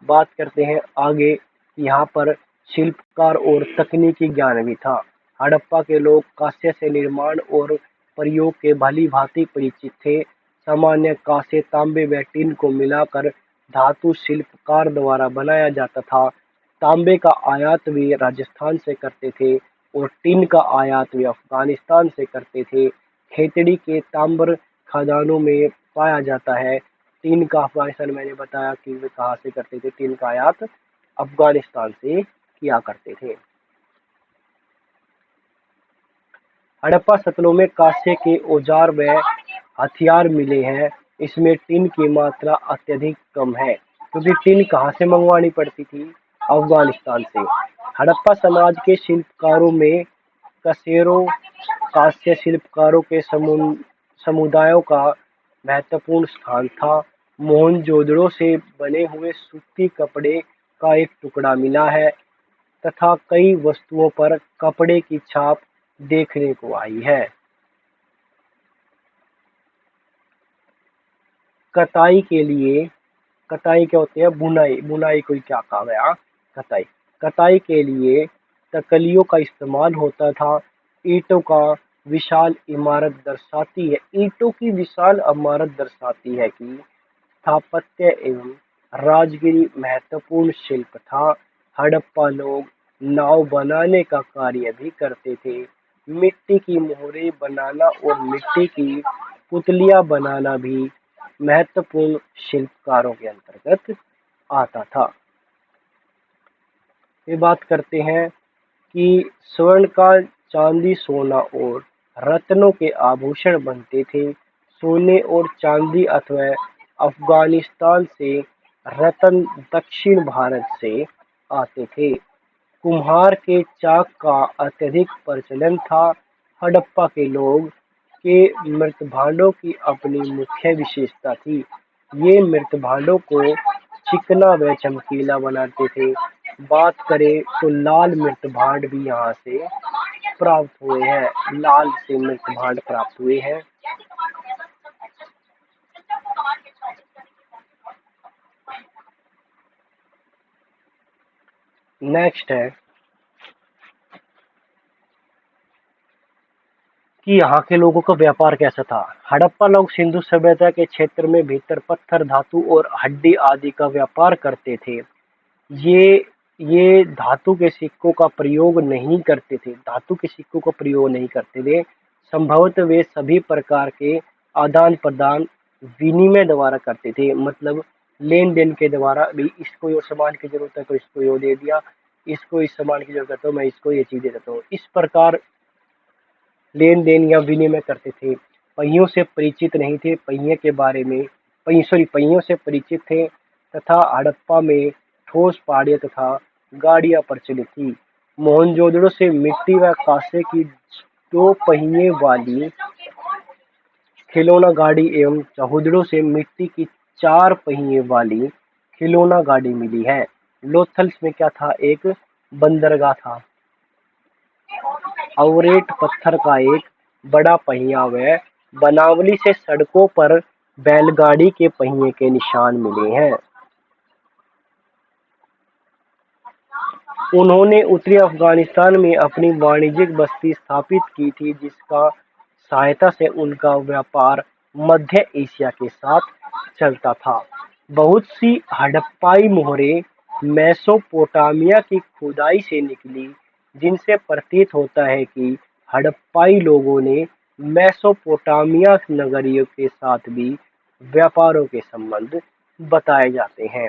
बात करते हैं आगे। यहाँ पर शिल्पकार और तकनीकी ज्ञान भी था। हड़प्पा के लोग कांस्य से निर्माण और प्रयोग के भली भांति परिचित थे। सामान्य कांसे, तांबे व टिन को मिलाकर धातु शिल्पकार द्वारा बनाया जाता था। तांबे का आयात वे राजस्थान से करते थे और टिन का आयात वे अफगानिस्तान से करते थे। खेतड़ी के तांबर खदानों में पाया जाता है। टिन का अफगानिस्तान, मैंने बताया कि वे कहाँ से करते थे, टिन का आयात अफगानिस्तान से किया करते थे। हड़प्पा सतलों में कांसे के औजार व हथियार मिले हैं। इसमें टिन की मात्रा अत्यधिक कम है, क्योंकि टिन कहाँ से मंगवानी पड़ती थी? अफगानिस्तान से। हड़प्पा समाज के शिल्पकारों में कसेरों कांस्य शिल्पकारों के समुदायों का महत्वपूर्ण स्थान था। मोहनजोदड़ो से बने हुए सूती कपड़े का एक टुकड़ा मिला है तथा कई वस्तुओं पर कपड़े की छाप देखने को आई है। कताई के लिए, कताई क्या होती है? बुनाई, बुनाई कोई क्या कहा गया? कताई। कताई के लिए तकलियों का इस्तेमाल होता था। ईंटों का विशाल इमारत दर्शाती है, ईंटों की विशाल इमारत दर्शाती है कि स्थापत्य एवं राजगिरी महत्वपूर्ण शिल्प था। हड़प्पा लोग नाव बनाने का कार्य भी करते थे। मिट्टी की मोहरें बनाना और मिट्टी की पुतलियां बनाना भी महत्वपूर्ण शिल्पकारों के अंतर्गत आता था। ये बात करते हैं कि स्वर्ण का चांदी, सोना और रत्नों के आभूषण बनते थे। सोने और चांदी अथवा अफगानिस्तान से, रत्न दक्षिण भारत से आते थे। कुम्हार के चाक का अत्यधिक प्रचलन था। हड़प्पा के लोग के मृत भांडों की अपनी मुख्य विशेषता थी। ये मृत भांडों को चिकना व चमकीला बनाते थे। बात करें तो लाल मृत भांड भी यहाँ से प्राप्त हुए हैं, लाल से मृत भांड प्राप्त हुए हैं। नेक्स्ट है कि यहाँ के लोगों का व्यापार कैसा था। हड़प्पा लोग सिंधु सभ्यता के क्षेत्र में भीतर पत्थर, धातु और हड्डी आदि का व्यापार करते थे। ये ये धातु के सिक्कों का प्रयोग नहीं करते थे, धातु के सिक्कों का प्रयोग नहीं करते थे। संभवतः वे सभी प्रकार के आदान प्रदान विनिमय द्वारा करते थे, मतलब लेन देन के द्वारा भी, इसको ये सामान की जरूरत है तो इसको ये दे दिया, इसको इस सामान की जरूरत है तो मैं इसको ये चीज दे देता हूँ, इस प्रकार लेन देन या विनिमय करते थे। पहियों से परिचित नहीं थे, पहिए के बारे में पहियों से परिचित थे तथा हड़प्पा में ठोस पहाड़ियां तथा गाड़ियां प्रचलित थी। मोहनजोदड़ो से मिट्टी व कांसे की दो पहिए वाली खिलौना गाड़ी एवं चहुदड़ो से मिट्टी की चार पहिए वाली खिलौना गाड़ी मिली है। लोथल्स में क्या था? एक बंदरगाह था। अवरेट पत्थर का एक बड़ा पहिया व बनावली से सड़कों पर बैलगाड़ी के पहिए के निशान मिले हैं। उन्होंने उत्तरी अफगानिस्तान में अपनी वाणिज्यिक बस्ती स्थापित की थी, जिसका सहायता से उनका व्यापार मध्य एशिया के साथ चलता था। बहुत सी हड़प्पाई मोहरें मेसोपोटामिया की खुदाई से निकली, जिनसे प्रतीत होता है कि हड़प्पाई लोगों ने मेसोपोटामिया नगरियों के साथ भी व्यापारों के संबंध बताए जाते हैं।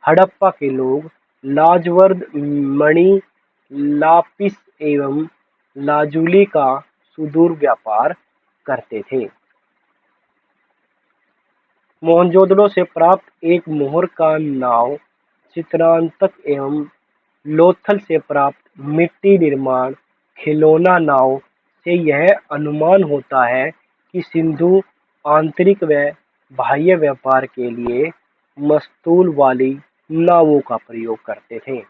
हड़प्पा के लोग लाजवर्द मणि, लापिस एवं लाजुली का सुदूर व्यापार करते थे। मोहनजोदड़ो से प्राप्त एक मोहर का नाव चित्रांतक एवं लोथल से प्राप्त मिट्टी निर्माण खिलौना नाव से यह अनुमान होता है कि सिंधु आंतरिक व बाह्य व्यापार के लिए मस्तूल वाली नावों का प्रयोग करते थे।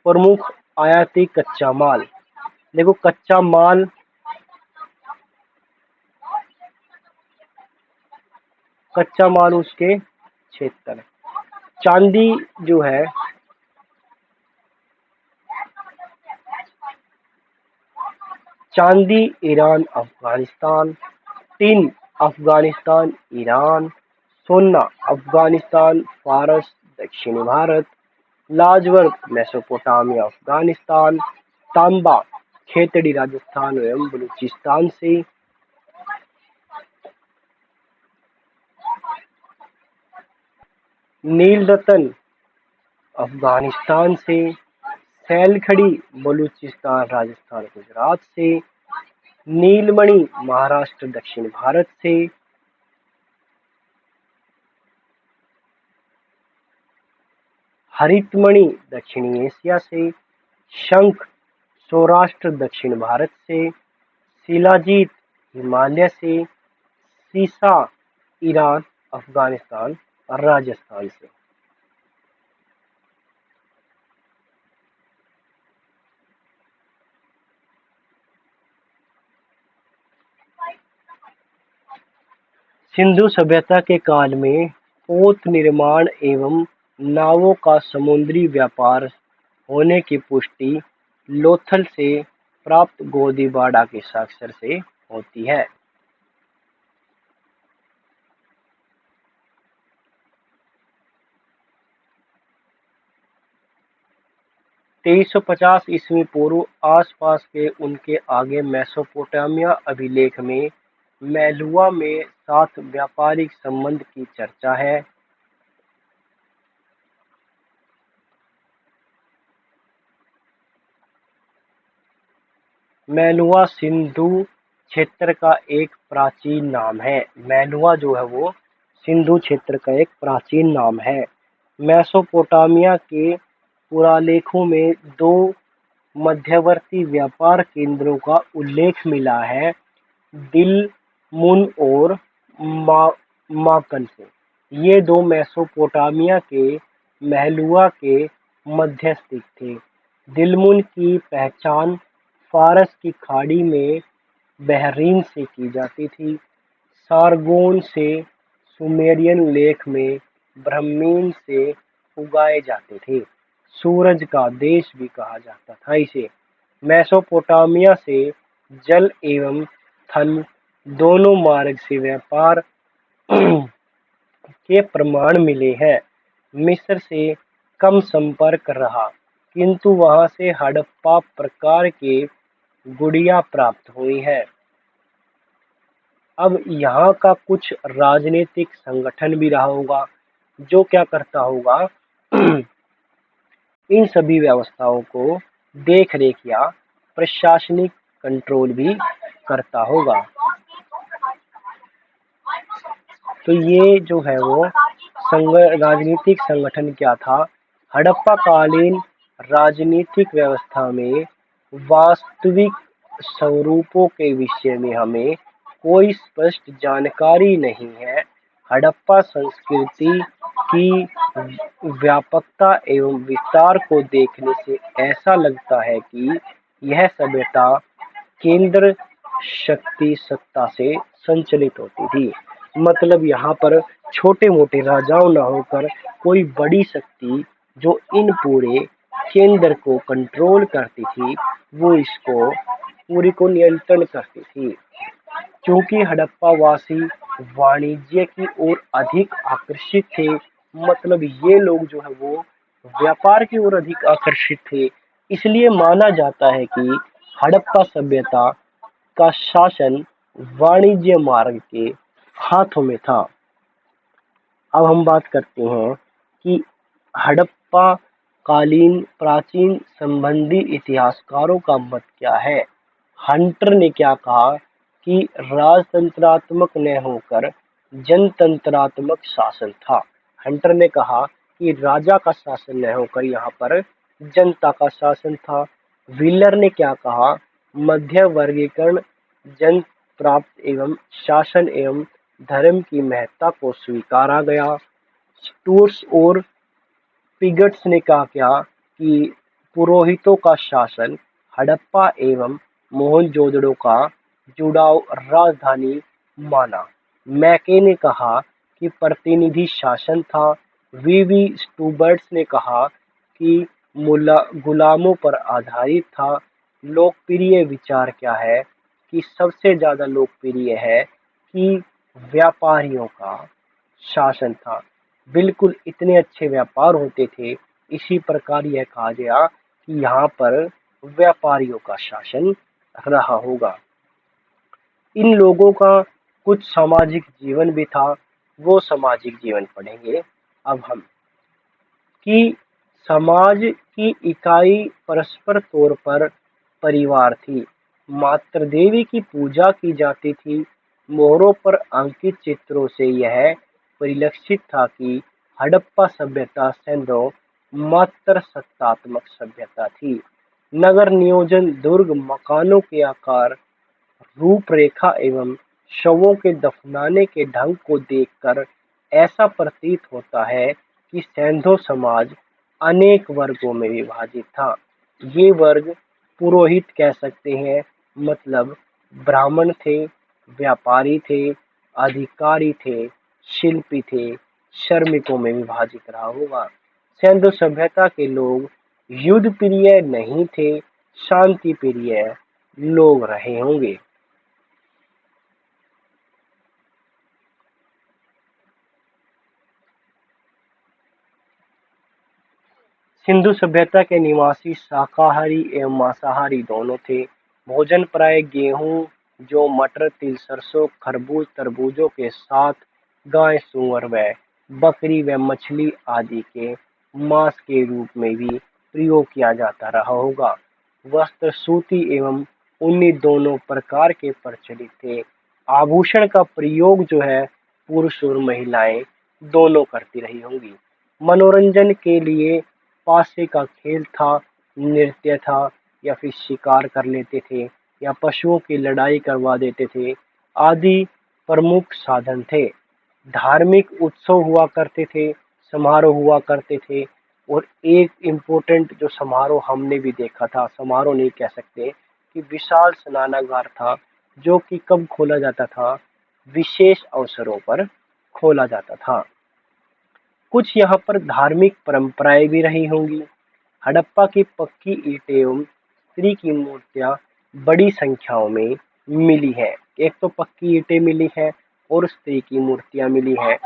प्रमुख आयाती कच्चा माल, देखो कच्चा माल उसके क्षेत्र, चांदी जो है, चांदी Iran Afghanistan, tin Afghanistan Iran, सोना अफगानिस्तान फारस दक्षिणी भारत, लाजवर्द मेसोपोटामिया अफगानिस्तान, तांबा खेतड़ी राजस्थान एवं बलूचिस्तान से, नील रतन अफगानिस्तान से, सैलखड़ी बलूचिस्तान राजस्थान गुजरात से, नीलमणि महाराष्ट्र दक्षिण भारत से, हरितमणि दक्षिणी एशिया से, शंख सौराष्ट्र दक्षिण भारत से, शिलाजीत हिमालय से, सीसा ईरान, अफगानिस्तान और राजस्थान से। सिंधु सभ्यता के काल में पोत निर्माण एवं नावों का समुद्री व्यापार होने की पुष्टि लोथल से प्राप्त गोदीबाड़ा के साक्ष्य से होती है। 2350 ईस्वी पूर्व आसपास के उनके आगे मेसोपोटामिया अभिलेख में मेलुआ में साथ व्यापारिक संबंध की चर्चा है। मेलुआ सिंधु क्षेत्र का एक प्राचीन नाम है। मेलुआ जो है वो सिंधु क्षेत्र का एक प्राचीन नाम है। मेसोपोटामिया के पुरालेखों में दो मध्यवर्ती व्यापार केंद्रों का उल्लेख मिला है, दिलमुन और माकन से। ये दो मेसोपोटामिया के मेलुआ के मध्य स्थित थे। दिलमुन की पहचान फारस की खाड़ी में बहरीन से की जाती थी। सारगोन से सुमेरियन लेख में ब्राह्मीण से उगाए जाते थे। सूरज का देश भी कहा जाता था इसे। मेसोपोटामिया से जल एवं थल दोनों मार्ग से व्यापार के प्रमाण मिले हैं। मिस्र से कम संपर्क रहा, किंतु वहां से हड़प्पा प्रकार के गुड़िया प्राप्त हुई है। अब यहाँ का कुछ राजनीतिक संगठन भी रहा होगा, जो क्या करता होगा इन सभी व्यवस्थाओं को देख रेख या प्रशासनिक कंट्रोल भी करता होगा। तो ये जो है वो राजनीतिक संगठन क्या था? हड़प्पा कालीन राजनीतिक व्यवस्था में वास्तविक स्वरूपों के विषय में हमें कोई स्पष्ट जानकारी नहीं है। हड़प्पा संस्कृति की व्यापकता एवं विस्तार को देखने से ऐसा लगता है कि यह सभ्यता केंद्र शक्ति सत्ता से संचालित होती थी। मतलब यहाँ पर छोटे मोटे राजाओं न होकर कोई बड़ी शक्ति जो इन पूरे केंद्र को कंट्रोल करती थी, वो इसको पूरी को नियंत्रण करती थी। क्योंकि हड़प्पा वासी वाणिज्य की ओर अधिक आकर्षित थे, मतलब ये लोग जो है वो व्यापार की ओर अधिक आकर्षित थे, इसलिए माना जाता है कि हड़प्पा सभ्यता का शासन वाणिज्य मार्ग के हाथों में था। अब हम बात करते हैं कि हड़प्पा कालीन प्राचीन संबंधी इतिहासकारों का मत क्या है। हंटर ने क्या कहा कि राजतंत्रात्मक न होकर जनतंत्रात्मक शासन था। हंटर ने कहा कि राजा का शासन न होकर यहाँ पर जनता का शासन था। व्हीलर ने क्या कहा? मध्य वर्गीकरण जन प्राप्त एवं शासन एवं धर्म की महत्ता को स्वीकारा गया। स्टुअर्ट्स और पिगट्स ने कहा क्या कि पुरोहितों का शासन हड़प्पा एवं मोहनजोदड़ो का जुड़ाव राजधानी माना। मैके ने कहा कि प्रतिनिधि शासन था। वीवी स्टुबर्ट्स ने कहा कि गुलामों पर आधारित था। लोकप्रिय विचार क्या है कि सबसे ज्यादा लोकप्रिय है कि व्यापारियों का शासन था। बिल्कुल इतने अच्छे व्यापार होते थे, इसी प्रकार यह कहा गया कि यहाँ पर व्यापारियों का शासन रहा होगा। इन लोगों का कुछ सामाजिक जीवन भी था, वो सामाजिक जीवन पढ़ेंगे अब हम कि समाज की इकाई परस्पर तौर पर परिवार थी। मातृ देवी की पूजा की जाती थी। मोहरों पर अंकित चित्रों से यह परिलक्षित था कि हड़प्पा सभ्यता सैकड़ों मात्र सत्तात्मक सभ्यता थी। नगर नियोजन, दुर्ग, मकानों के आकार, रूपरेखा एवं शवों के दफनाने के ढंग को देखकर ऐसा प्रतीत होता है कि सैंधव समाज अनेक वर्गों में विभाजित था। ये वर्ग पुरोहित कह सकते हैं, मतलब ब्राह्मण थे, व्यापारी थे, अधिकारी थे, शिल्पी थे, श्रमिकों में विभाजित रहा होगा। सैंधव सभ्यता के लोग युद्ध प्रिय नहीं थे, शांति प्रिय लोग रहे होंगे। सिंधु सभ्यता के निवासी शाकाहारी एवं मांसाहारी दोनों थे। भोजन प्राय गेहूं, जौ, मटर, तिल, सरसों, खरबूज, तरबूजों के साथ गाय, सुअर व बकरी व मछली आदि के मांस के रूप में भी प्रयोग किया जाता रहा होगा। वस्त्र सूती एवं ऊनी दोनों प्रकार के प्रचलित थे। आभूषण का प्रयोग जो है पुरुष और महिलाएं दोनों करती रही होंगी। मनोरंजन के लिए पासे का खेल था, नृत्य था, या फिर शिकार कर लेते थे, या पशुओं की लड़ाई करवा देते थे आदि प्रमुख साधन थे। धार्मिक उत्सव हुआ करते थे, समारोह हुआ करते थे, और एक इम्पोर्टेंट जो समारोह हमने भी देखा था, समारोह नहीं कह सकते, कि विशाल स्नानागार था जो कि कब खोला जाता था, विशेष अवसरों पर खोला जाता था। कुछ यहाँ पर धार्मिक परंपराएं भी रही होंगी। हड़प्पा की पक्की ईंटें एवं स्त्री की मूर्तियां बड़ी संख्याओं में मिली है। एक तो पक्की ईंटें मिली है और स्त्री की मूर्तियां मिली है।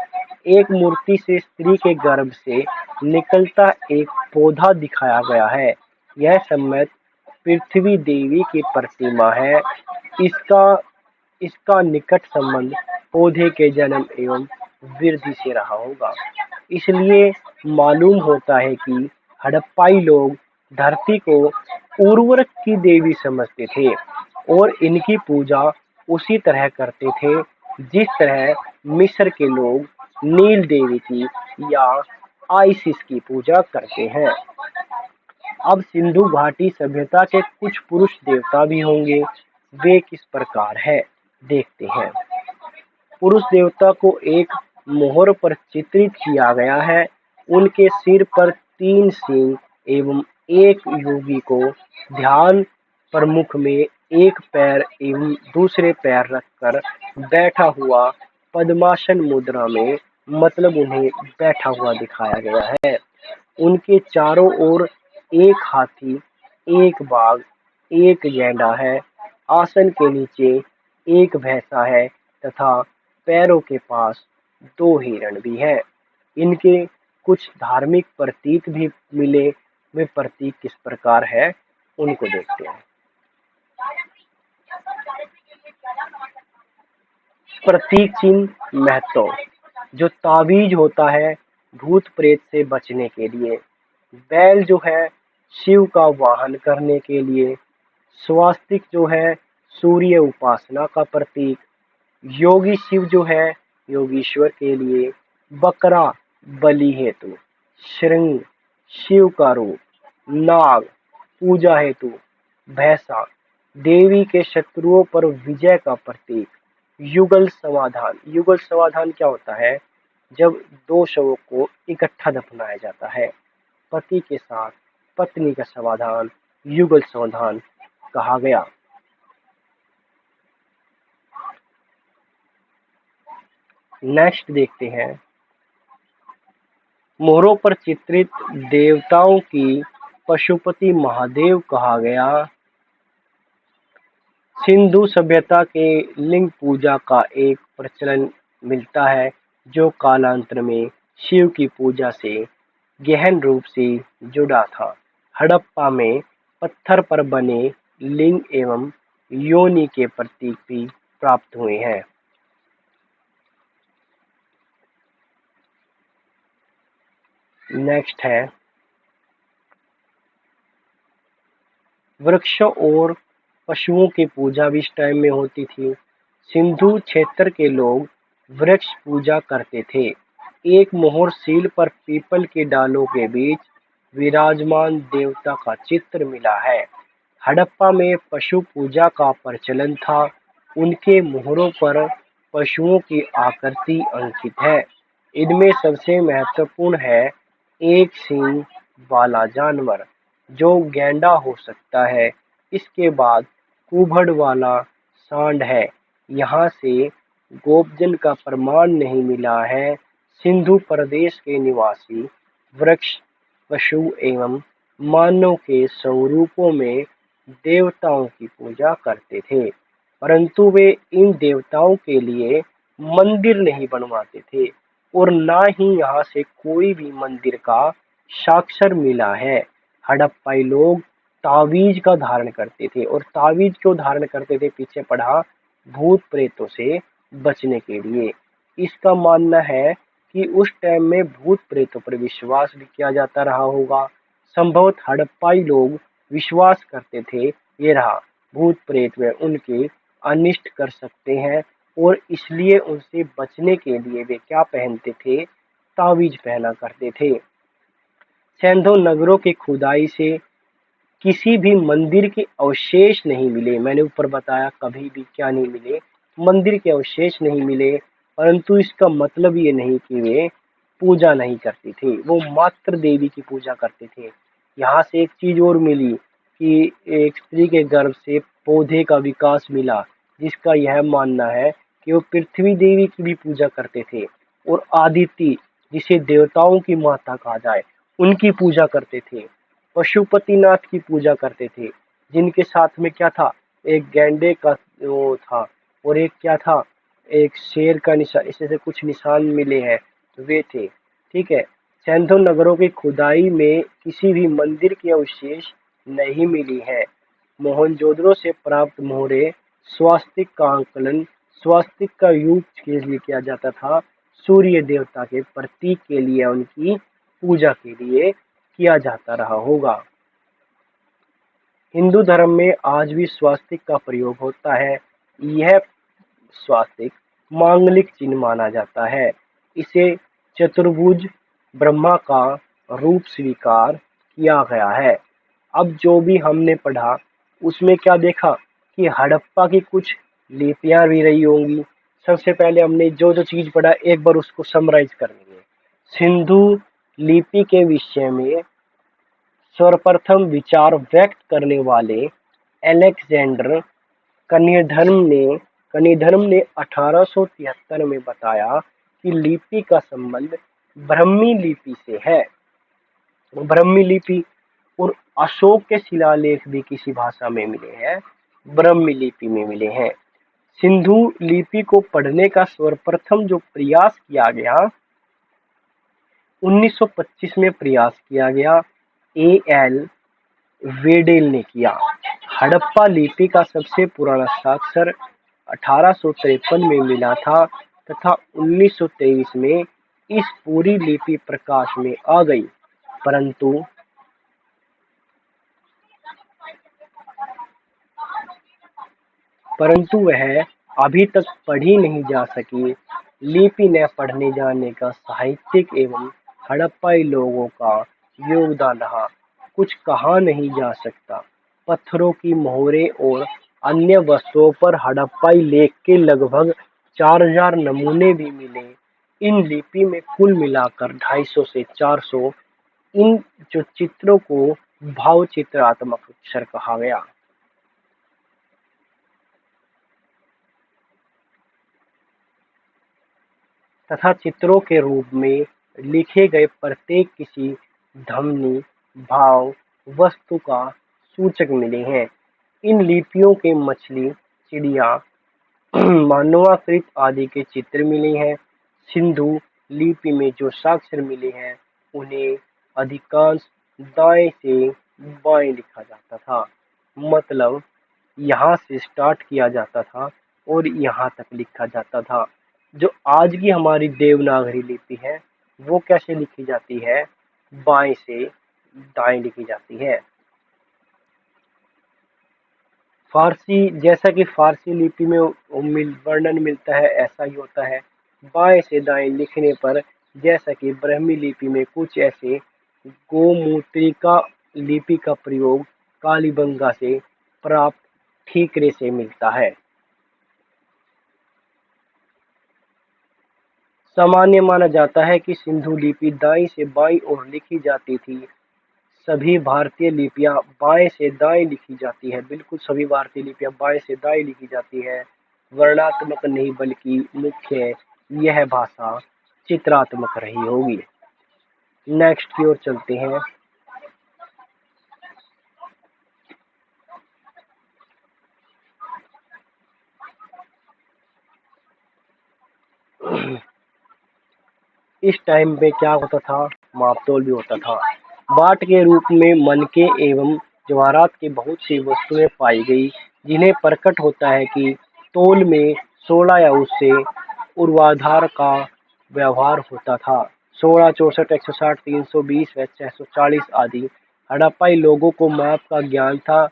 एक मूर्ति से स्त्री के गर्भ से निकलता एक पौधा दिखाया गया है। यह सम्यक पृथ्वी देवी की प्रतिमा है। इसका इसका निकट संबंध पौधे के जन्म एवं वृद्धि से रहा होगा। इसलिए मालूम होता है कि हड़प्पाई लोग धरती को उर्वरक की देवी समझते थे और इनकी पूजा उसी तरह करते थे जिस तरह मिस्र के लोग नील देवी की या आइसिस की पूजा करते हैं। अब सिंधु घाटी सभ्यता के कुछ पुरुष देवता भी होंगे। वे किस प्रकार है, देखते हैं। पुरुष देवता को एक मोहर पर चित्रित किया गया है। उनके सिर पर 3 सींग एवं एक योगी को ध्यान प्रमुख में एक पैर एवं दूसरे पैर रखकर बैठा हुआ पद्मासन मुद्रा में, मतलब उन्हें बैठा हुआ दिखाया गया है। उनके चारों ओर एक हाथी, एक बाघ, एक गैंडा है। आसन के नीचे एक भैंसा है तथा पैरों के पास 2 हिरण भी है। इनके कुछ धार्मिक प्रतीक भी मिले। वे प्रतीक किस प्रकार है, उनको देखते हैं। प्रतीक चिन्ह महत्व, जो ताबीज होता है भूत प्रेत से बचने के लिए। बैल जो है शिव का वाहन करने के लिए। स्वास्तिक जो है सूर्य उपासना का प्रतीक। योगी शिव जो है योगीश्वर के लिए। बकरा बलि हेतु। श्रृंग शिव का रूप। नाग पूजा हेतु। भैंसा देवी के शत्रुओं पर विजय का प्रतीक। युगल समाधान, युगल समाधान क्या होता है, जब 2 शवों को इकट्ठा दफनाया जाता है। पति के साथ पत्नी का समाधान युगल समाधान कहा गया। नेक्स्ट देखते हैं। मोहरों पर चित्रित देवताओं की पशुपति महादेव कहा गया। सिंधु सभ्यता के लिंग पूजा का एक प्रचलन मिलता है जो कालांतर में शिव की पूजा से गहन रूप से जुड़ा था। हड़प्पा में पत्थर पर बने लिंग एवं योनि के प्रतीक भी प्राप्त हुए हैं। नेक्स्ट है वृक्षों और पशुओं की पूजा भी इस टाइम में होती थी। सिंधु क्षेत्र के लोग वृक्ष पूजा करते थे। एक मोहर सील पर पीपल की डालों के बीच विराजमान देवता का चित्र मिला है। हड़प्पा में पशु पूजा का प्रचलन था। उनके मोहरों पर पशुओं की आकृति अंकित है। इनमें सबसे महत्वपूर्ण है एक सींग वाला जानवर जो गैंडा हो सकता है। इसके बाद कुबड़ वाला सांड है। यहाँ से गोपजन का प्रमाण नहीं मिला है। सिंधु प्रदेश के निवासी वृक्ष, पशु एवं मानव के स्वरूपों में देवताओं की पूजा करते थे, परंतु वे इन देवताओं के लिए मंदिर नहीं बनवाते थे और ना ही यहाँ से कोई भी मंदिर का साक्ष्य मिला है। हड़प्पाई लोग तावीज का धारण करते थे और तावीज क्यों धारण करते थे पीछे पढ़ा, भूत प्रेतों से बचने के लिए। इसका मानना है कि उस टाइम में भूत प्रेतों पर विश्वास भी किया जाता रहा होगा। संभवतः हड़प्पाई लोग विश्वास करते थे ये रहा भूत प्रेत वे उनके अनिष्ट कर सकते हैं और इसलिए उनसे बचने के लिए वे क्या पहनते थे, तावीज पहना करते थे। सैंधव नगरों की खुदाई से किसी भी मंदिर के अवशेष नहीं मिले। मैंने ऊपर बताया कभी भी क्या नहीं मिले, मंदिर के अवशेष नहीं मिले, परंतु इसका मतलब ये नहीं कि वे पूजा नहीं करते थे, वो मात्र देवी की पूजा करते थे। यहाँ से एक चीज और मिली कि एक स्त्री के गर्भ से पौधे का विकास मिला, जिसका यह मानना है कि वो पृथ्वी देवी की भी पूजा करते थे और आदिति जिसे देवताओं की माता कहा जाए उनकी पूजा करते थे। पशुपतिनाथ की पूजा करते थे, जिनके साथ में क्या था, एक गैंडे का वो था और एक क्या था, एक शेर का निशान, इससे से कुछ निशान मिले हैं वे थे। ठीक है। सैंधव नगरों की खुदाई में किसी भी मंदिर के अवशेष नहीं मिली है। मोहनजोदड़ो से प्राप्त मोहरे स्वास्तिक का आंकलन स्वास्तिक का यूज के लिए किया जाता था। सूर्य देवता के प्रतीक के लिए उनकी पूजा के लिए किया जाता रहा होगा। हिंदू धर्म में आज भी स्वास्तिक का प्रयोग होता है। यह स्वास्तिक मांगलिक चिन्ह माना जाता है। इसे चतुर्भुज ब्रह्मा का रूप स्वीकार किया गया है। अब जो भी हमने पढ़ा उसमें क्या देखा कि हड़प्पा की कुछ लिपियां भी रही होंगी। सबसे पहले हमने जो जो चीज पढ़ा एक बार उसको समराइज कर लेंगे। सिंधु लिपि के विषय में सर्वप्रथम विचार व्यक्त करने वाले अलेक्जेंडर कनिधर्म ने 1873 में बताया कि लिपि का संबंध ब्राह्मी लिपि से है। ब्राह्मी लिपि और अशोक के शिलालेख भी किसी भाषा में मिले हैं, ब्राह्मी लिपि में मिले हैं। सिंधु लिपि को पढ़ने का सर्वप्रथम जो प्रयास किया गया 1925 में प्रयास किया गया, A.L. वेडेल ने किया। हड़प्पा लिपि का सबसे पुराना साक्षर 1853 में मिला था तथा 1923 में इस पूरी लिपि प्रकाश में आ गई, परंतु वह अभी तक पढ़ी नहीं जा सकी। लिपि न पढ़ने जाने का साहित्यिक एवं हड़प्पाई लोगों का योगदान रहा, कुछ कहा नहीं जा सकता। पत्थरों की मोहरें और अन्य वस्तुओं पर हड़प्पाई लेख के लगभग 4000 नमूने भी मिले। इन लिपि में कुल मिलाकर 250 से 400 इन जो चित्रों को भाव चित्रात्मक अक्षर कहा गया। तथा चित्रों के रूप में लिखे गए प्रत्येक किसी ध्वनि, भाव, वस्तु का सूचक मिले हैं। इन लिपियों के मछली, चिड़िया, मानवाकृत आदि के चित्र मिले हैं। सिंधु लिपि में जो साक्षर मिले हैं उन्हें अधिकांश दाएं से बाएं लिखा जाता था, मतलब यहाँ से स्टार्ट किया जाता था और यहाँ तक लिखा जाता था। जो आज की हमारी देवनागरी लिपि है वो कैसे लिखी जाती है, बाएं से दाएं लिखी जाती है। फारसी, जैसा कि फारसी लिपि में वर्णन मिलता है ऐसा ही होता है। बाएं से दाएं लिखने पर जैसा कि ब्राह्मी लिपि में कुछ ऐसे गोमूत्रिका लिपि का प्रयोग कालीबंगा से प्राप्त ठीकरे से मिलता है। सामान्य माना जाता है कि सिंधु लिपि दाईं से बाईं ओर लिखी जाती थी। सभी भारतीय लिपियां बाएं से दाएं लिखी जाती है। बिल्कुल सभी भारतीय लिपियां बाएं से दाएं लिखी जाती है। वर्णात्मक नहीं बल्कि मुख्य यह भाषा चित्रात्मक रही होगी। नेक्स्ट की ओर चलते हैं। इस टाइम पे क्या होता था, मापतोल भी होता था। बाट के रूप में मनके एवं जवाहरात की बहुत सी वस्तुएं पाई गई, जिन्हें प्रकट होता है कि तोल में 16 या उससे ऊर्ध्वाधर का व्यवहार होता था। 16, 64, 160, 320 व 640 आदि। हड़प्पाई लोगों को माप का ज्ञान था।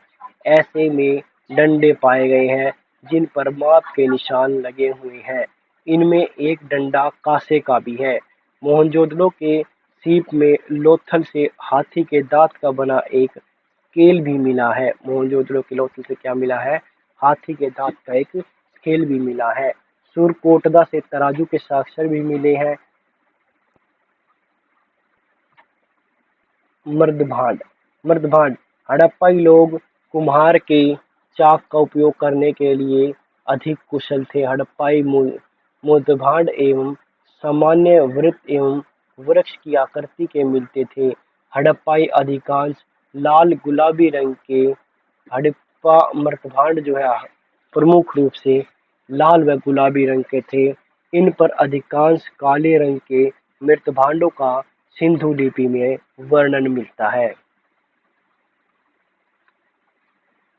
ऐसे में डंडे पाए गए हैं जिन पर माप के निशान लगे हुए हैं। इनमें एक डंडा कांसे का भी है। मोहनजोदड़ो के सीप में लोथल से हाथी के दांत का बना एक स्केल भी मिला है। मोहनजोदड़ो के लोथल से क्या मिला है? हाथी के दांत का एक स्केल भी मिला है। सुरकोटदा से तराजू के साक्ष्य भी मिले हैं। मर्दभांड मर्दभांड हड़प्पाई लोग कुम्हार के चाक का उपयोग करने के लिए अधिक कुशल थे। हड़प्पाई मर्दभांड एवं सामान्य वृत्त एवं वृक्ष की आकृति के मिलते थे। हड़प्पाई अधिकांश लाल गुलाबी रंग के। हड़प्पा मर्दभांड जो है प्रमुख रूप से लाल व गुलाबी रंग के थे। इन पर अधिकांश काले रंग के मृतभांडों का सिंधु लिपि में वर्णन मिलता है।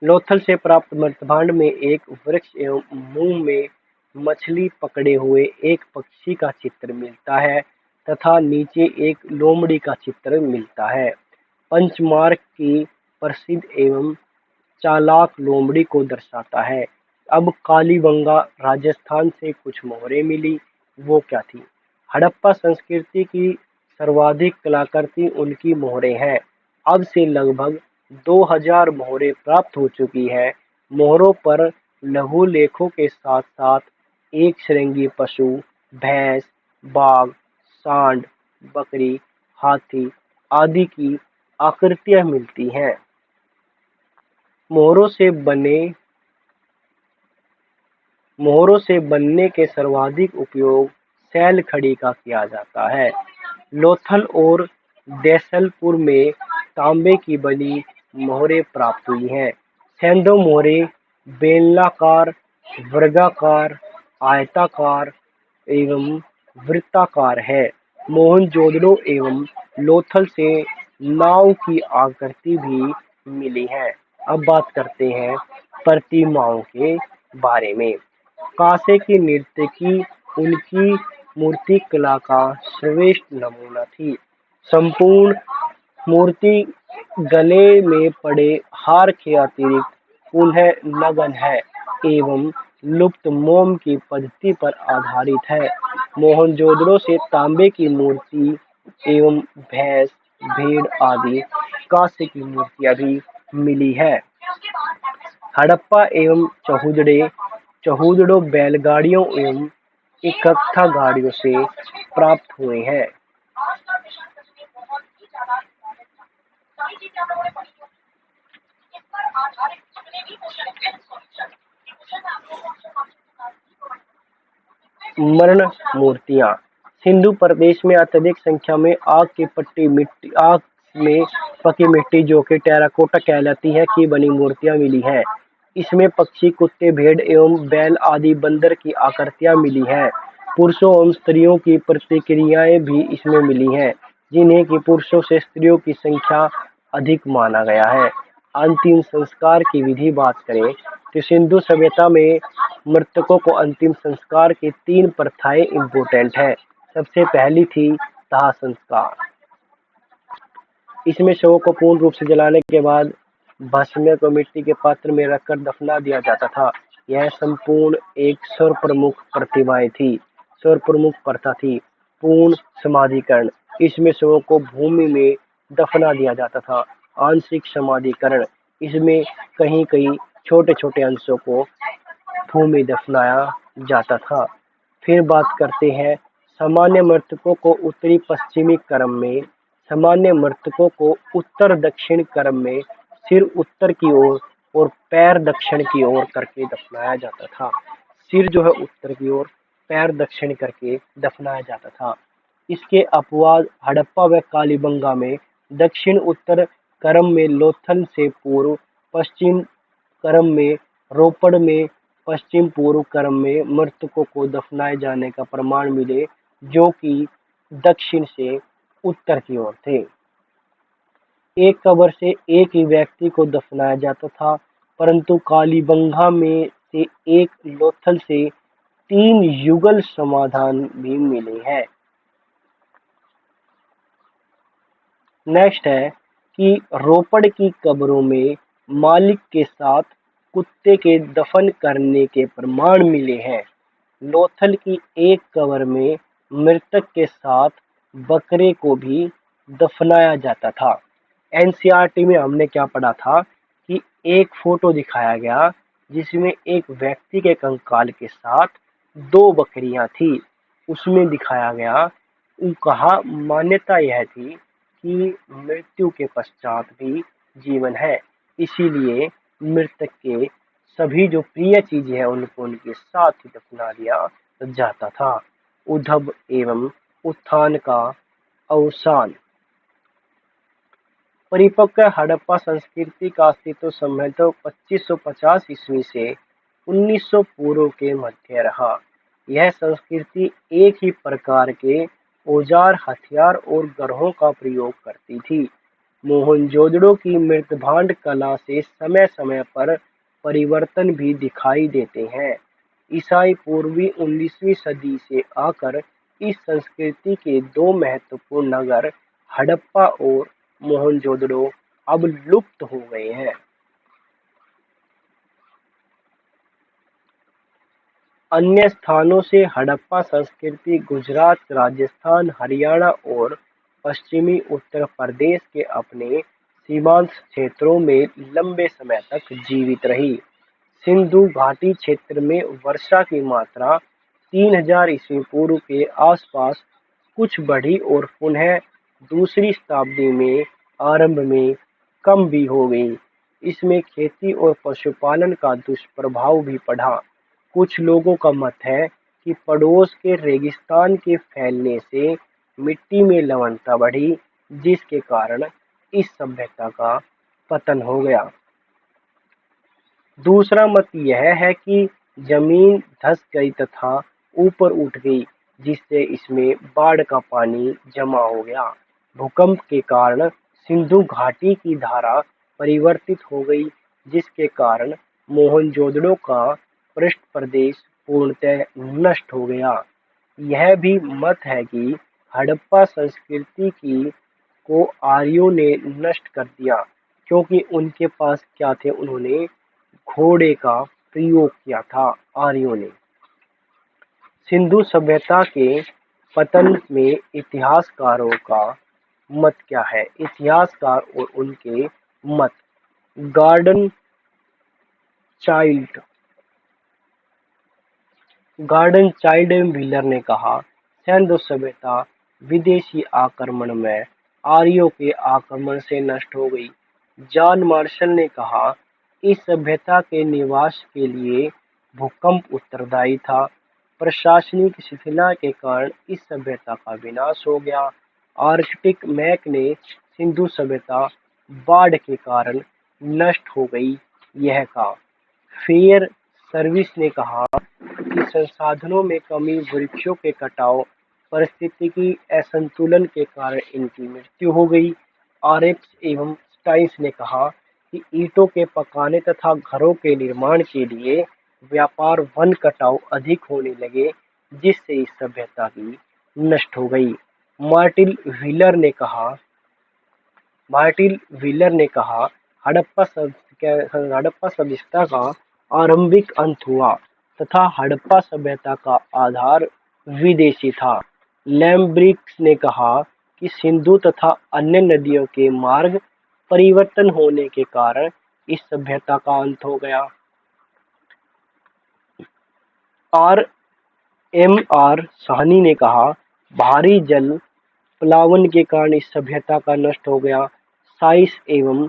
लोथल से प्राप्त मृतभांड में एक वृक्ष एवं मुंह में मछली पकड़े हुए एक पक्षी का चित्र मिलता है तथा नीचे एक लोमड़ी का चित्र मिलता है। पंचमार्क की प्रसिद्ध एवं चालाक लोमड़ी को दर्शाता है। अब कालीबंगा राजस्थान से कुछ मोहरें मिली, वो क्या थी? हड़प्पा संस्कृति की सर्वाधिक कलाकृति उनकी मोहरें हैं। अब से लगभग 2000 मोहरें प्राप्त हो चुकी है। मोहरों पर लघु लेखों के साथ साथ एक श्रृंगी पशु, भैंस, बाघ, सांड, बकरी, हाथी आदि की आकृतियां मिलती हैं। मोहरों से बनने के सर्वाधिक उपयोग सैल खड़ी का किया जाता है। लोथल और देसलपुर में तांबे की बनी मोहरें प्राप्त हुई हैं। सेंधव मोहरें बेलनाकार, वर्गाकार, आयताकार एवं वृत्ताकार है। मोहनजोदड़ो एवं लोथल से नाव की आकृति भी मिली है। अब बात करते हैं प्रतिमाओं के बारे में। कांसे की नर्तकी उनकी मूर्ति कला का श्रेष्ठ नमूना थी। संपूर्ण मूर्ति गले में पड़े हार के अतिरिक्त पुनः नग्न है एवं लुप्त मोम की पद्धति पर आधारित है। मोहनजोदड़ो से तांबे की मूर्ति एवं भैंस, भेड़ आदि कांसे की मूर्तियां भी मिली है। हड़प्पा एवं चहूदड़ो बैलगाड़ियों एवं इकट्ठा गाड़ियों से प्राप्त हुए हैं। मरण मूर्तियां सिंधु प्रदेश में अत्यधिक संख्या में आग में पकी मिट्टी जो कि टेराकोटा कहलाती है की बनी मूर्तियां मिली हैं। इसमें पक्षी, कुत्ते, भेड़ एवं बैल आदि बंदर की आकृतियां मिली हैं। पुरुषों एवं स्त्रियों की प्रतिक्रियाएं भी इसमें मिली हैं, जिन्हें कि पुरुषों से स्त्रियों की संख्या अधिक माना गया है। अंतिम संस्कार की विधि बात करें तो सिंधु सभ्यता में मृतकों को अंतिम संस्कार की 3 प्रथाएं इम्पोर्टेंट है। सबसे पहली थी दाह संस्कार। इसमें शव को पूर्ण रूप से जलाने के बाद भस्म को मिट्टी के पात्र में रखकर दफना दिया जाता था। यह संपूर्ण एक सर्व प्रमुख प्रथा थी। पूर्ण समाधिकरण। इसमें शवों को भूमि में दफना दिया जाता था। आंशिक समाधिकरण, इसमें कहीं कहीं छोटे छोटे अंशों को भूमि दफनाया जाता था। फिर बात करते हैं सामान्य मृतकों को उत्तरी पश्चिमी क्रम में, सामान्य मृतकों को उत्तर दक्षिण क्रम में सिर उत्तर की ओर और पैर दक्षिण की ओर करके दफनाया जाता था। सिर जो है उत्तर की ओर, पैर दक्षिण करके दफनाया जाता था। इसके अपवाद हड़प्पा व कालीबंगा में दक्षिण उत्तर क्रम में लोथल से पूर्व पश्चिम क्रम में, रोपड़ में पश्चिम पूर्व क्रम में मृतकों को दफनाए जाने का प्रमाण मिले, जो कि दक्षिण से उत्तर की ओर थे। एक कब्र से एक ही व्यक्ति को दफनाया जाता था, परंतु कालीबंगा में से एक, लोथल से 3 युगल समाधान भी मिले हैं। नेक्स्ट है कि रोपड़ की कब्रों में मालिक के साथ कुत्ते के दफन करने के प्रमाण मिले हैं। लोथल की एक कब्र में मृतक के साथ बकरे को भी दफनाया जाता था। एनसीईआरटी में हमने क्या पढ़ा था कि एक फोटो दिखाया गया जिसमें एक व्यक्ति के कंकाल के साथ 2 बकरियां थी। उसमें दिखाया गया, कहा मान्यता यह थी कि मृत्यु के पश्चात भी जीवन है, इसीलिए मृतक के सभी जो प्रिय चीजें हैं उनको उनके साथ ही दफना दिया जाता था। उद्भव एवं उत्थान का अवसान। परिपक्व हड़प्पा संस्कृति का अस्तित्व संभवतः 2550 ईस्वी से 1900 पूर्व के मध्य रहा। यह संस्कृति एक ही प्रकार के औजार, हथियार और ग्रहों का प्रयोग करती थी। मोहनजोदड़ो की मृदभांड कला से समय समय पर परिवर्तन भी दिखाई देते हैं। ईसाई पूर्वी 19वीं सदी से आकर इस संस्कृति के 2 महत्वपूर्ण नगर हड़प्पा और मोहनजोदड़ो अब लुप्त हो गए हैं। अन्य स्थानों से हड़प्पा संस्कृति गुजरात, राजस्थान, हरियाणा और पश्चिमी उत्तर प्रदेश के अपने सीमांत क्षेत्रों में लंबे समय तक जीवित रही। सिंधु घाटी क्षेत्र में वर्षा की मात्रा 3000 ईस्वी पूर्व के आसपास कुछ बढ़ी और पुनः दूसरी शताब्दी में आरंभ में कम भी हो गई। इसमें खेती और पशुपालन का दुष्प्रभाव भी पड़ा। कुछ लोगों का मत है कि पड़ोस के रेगिस्तान के फैलने से मिट्टी में लवणता बढ़ी, जिसके कारण इस सभ्यता का पतन हो गया। दूसरा मत यह है कि जमीन धंस गई तथा ऊपर उठ गई, जिससे इसमें बाढ़ का पानी जमा हो गया। भूकंप के कारण सिंधु घाटी की धारा परिवर्तित हो गई, जिसके कारण मोहनजोदड़ो का पृष्ठ प्रदेश पूर्णतः नष्ट हो गया। यह भी मत है कि हड़प्पा संस्कृति की को आर्यों ने नष्ट कर दिया, क्योंकि उनके पास क्या थे, उन्होंने घोड़े का प्रयोग किया था आर्यों ने। सिंधु सभ्यता के पतन में इतिहासकारों का मत क्या है? इतिहासकार और उनके मत। गार्डन चाइल्ड व्हीलर ने कहा, सिंधु सभ्यता विदेशी आक्रमण में आर्यों के आक्रमण से नष्ट हो गई। जॉन मार्शल ने कहा, इस सभ्यता के निवास के लिए भूकंप उत्तरदायी था। प्रशासनिक शिथिलता के कारण इस सभ्यता का विनाश हो गया। आर्कटिक मैक ने सिंधु सभ्यता बाढ़ के कारण नष्ट हो गई, यह कहा। फेयर सर्विस ने कहा कि संसाधनों में कमी, वृक्षों के कटाव, पारिस्थितिकी असंतुलन के कारण इनकी मृत्यु हो गई। आरएक्स एवं स्टाइन्स ने कहा कि ईंटों के पकाने तथा घरों के निर्माण के लिए व्यापार, वन कटाव अधिक होने लगे, जिससे इस सभ्यता की नष्ट हो गई। मार्टिन व्हीलर ने कहा, हड़प्पा सभ्यता का आरंभिक अंत हुआ तथा हड़प्पा सभ्यता का आधार विदेशी था। लैम्ब्रिक्स ने कहा कि सिंधु तथा अन्य नदियों के मार्ग परिवर्तन होने के कारण इस सभ्यता का अंत हो गया। आर साहनी ने कहा, भारी जल प्लावन के कारण इस सभ्यता का नष्ट हो गया। साइस एवं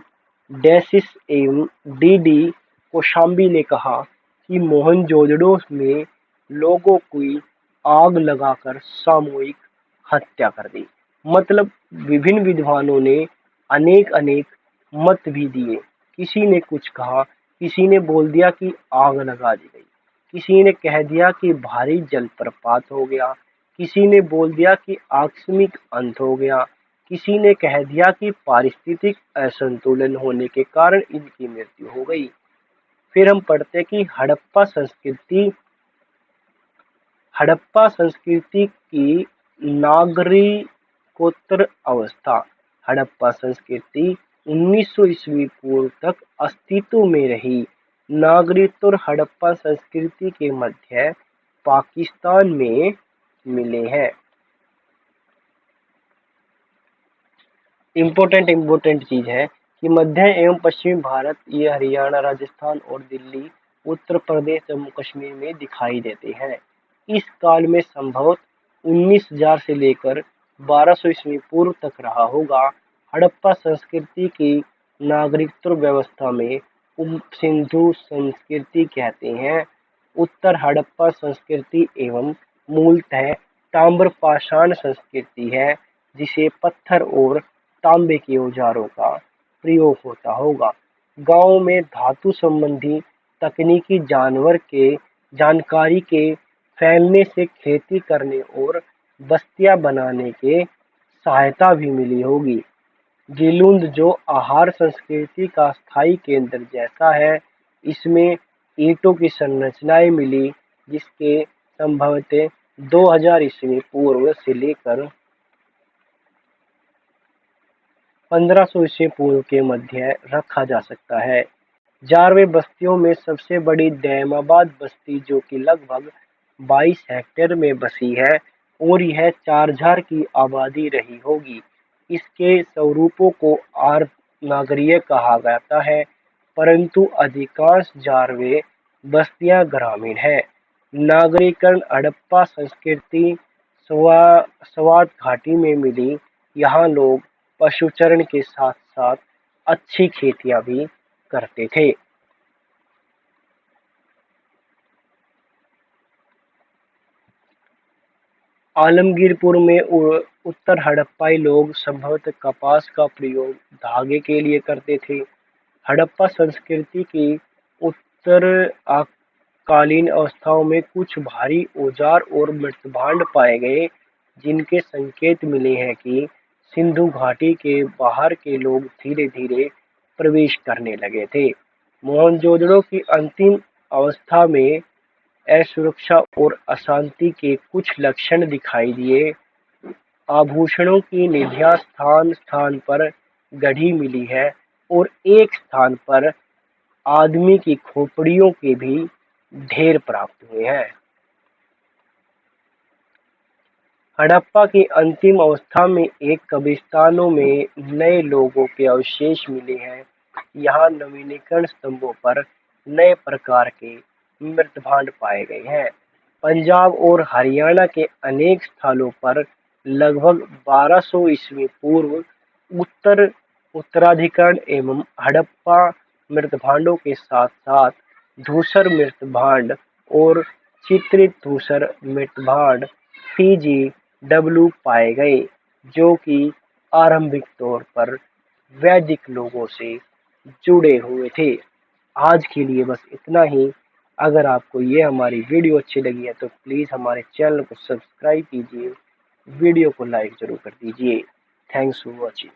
डेसिस एवं डी कोशाम्बी ने कहा कि मोहनजोदड़ो में लोगों की आग लगाकर सामूहिक हत्या कर दी। मतलब विभिन्न विद्वानों ने अनेक अनेक मत भी दिए। किसी ने कुछ कहा, किसी ने बोल दिया कि आग लगा दी गई, किसी ने कह दिया कि भारी जलप्रपात हो गया, किसी ने बोल दिया कि आकस्मिक अंत हो गया, किसी ने कह दिया कि पारिस्थितिक असंतुलन होने के कारण इनकी मृत्यु हो गई। फिर हम पढ़ते कि हड़प्पा संस्कृति की नागरिकोत्तर अवस्था। हड़प्पा संस्कृति 1900 ईस्वी पूर्व तक अस्तित्व में रही। नागरिकोत्तर हड़प्पा संस्कृति के मध्य पाकिस्तान में मिले हैं। इम्पोर्टेंट चीज है कि मध्य एवं पश्चिमी भारत, ये हरियाणा, राजस्थान और दिल्ली, उत्तर प्रदेश, जम्मू कश्मीर में दिखाई देते हैं। इस काल में संभवतः 19,000 से लेकर 1200 ईस्वी पूर्व तक रहा होगा। हड़प्पा संस्कृति की नागरिकोत्तर व्यवस्था में उप सिंधु संस्कृति कहते हैं। उत्तर हड़प्पा संस्कृति एवं मूलतः ताम्रपाषाण संस्कृति है, जिसे पत्थर और तांबे के औजारों का प्रयोग होता होगा। गांव में धातु संबंधी तकनीकी जानकारी के फैलने से खेती करने और बस्तियां बनाने के सहायता भी मिली होगी। गिलुंद, जो आहार संस्कृति का स्थायी केंद्र जैसा है, इसमें ईंटों की संरचनाएं मिली, जिसके संभवतः 2000 ईस्वी पूर्व से लेकर 1500 ईस्वी पूर्व के मध्य रखा जा सकता है। जारवे बस्तियों में सबसे बड़ी दैमाबाद बस्ती, जो कि लगभग 22 हेक्टेयर में बसी है और यह 4000 की आबादी रही होगी। इसके स्वरूपों को आर्य नागरीय कहा जाता है, परंतु अधिकांश जारवे बस्तियां ग्रामीण है। नागरीकरण हड़प्पा संस्कृति स्वात घाटी में मिली। यहाँ लोग पशुचरण के साथ साथ अच्छी खेतियां भी करते थे। आलमगीरपुर में उत्तर हड़प्पाई लोग संभवतः कपास का प्रयोग धागे के लिए करते थे। हड़प्पा संस्कृति की उत्तर कालीन अवस्थाओं में कुछ भारी औजार और मृतभांड पाए गए, जिनके संकेत मिले हैं कि सिंधु घाटी के बाहर के लोग धीरे धीरे प्रवेश करने लगे थे। मोहनजोदड़ो की अंतिम अवस्था में असुरक्षा और अशांति के कुछ लक्षण दिखाई दिए। आभूषणों की निधियां स्थान स्थान पर गढ़ी मिली है और एक स्थान पर आदमी की खोपड़ियों के भी ढेर प्राप्त हुए हैं। हड़प्पा की अंतिम अवस्था में एक कब्रिस्तानों में नए लोगों के अवशेष मिले हैं। यहाँ नवीनीकरण स्तंभों पर नए प्रकार के मृतभांड पाए गए हैं। पंजाब और हरियाणा के अनेक स्थलों पर लगभग 1200 ईस्वी पूर्व उत्तराधिकरण एवं हड़प्पा मृतभांडों के साथ साथ धूसर मृतभांड और चित्रित धूसर मृतभांड TGW पाए गए, जो कि आरंभिक तौर पर वैदिक लोगों से जुड़े हुए थे। आज के लिए बस इतना ही। अगर आपको ये हमारी वीडियो अच्छी लगी है तो प्लीज़ हमारे चैनल को सब्सक्राइब कीजिए, वीडियो को लाइक ज़रूर कर दीजिए। Thanks for watching.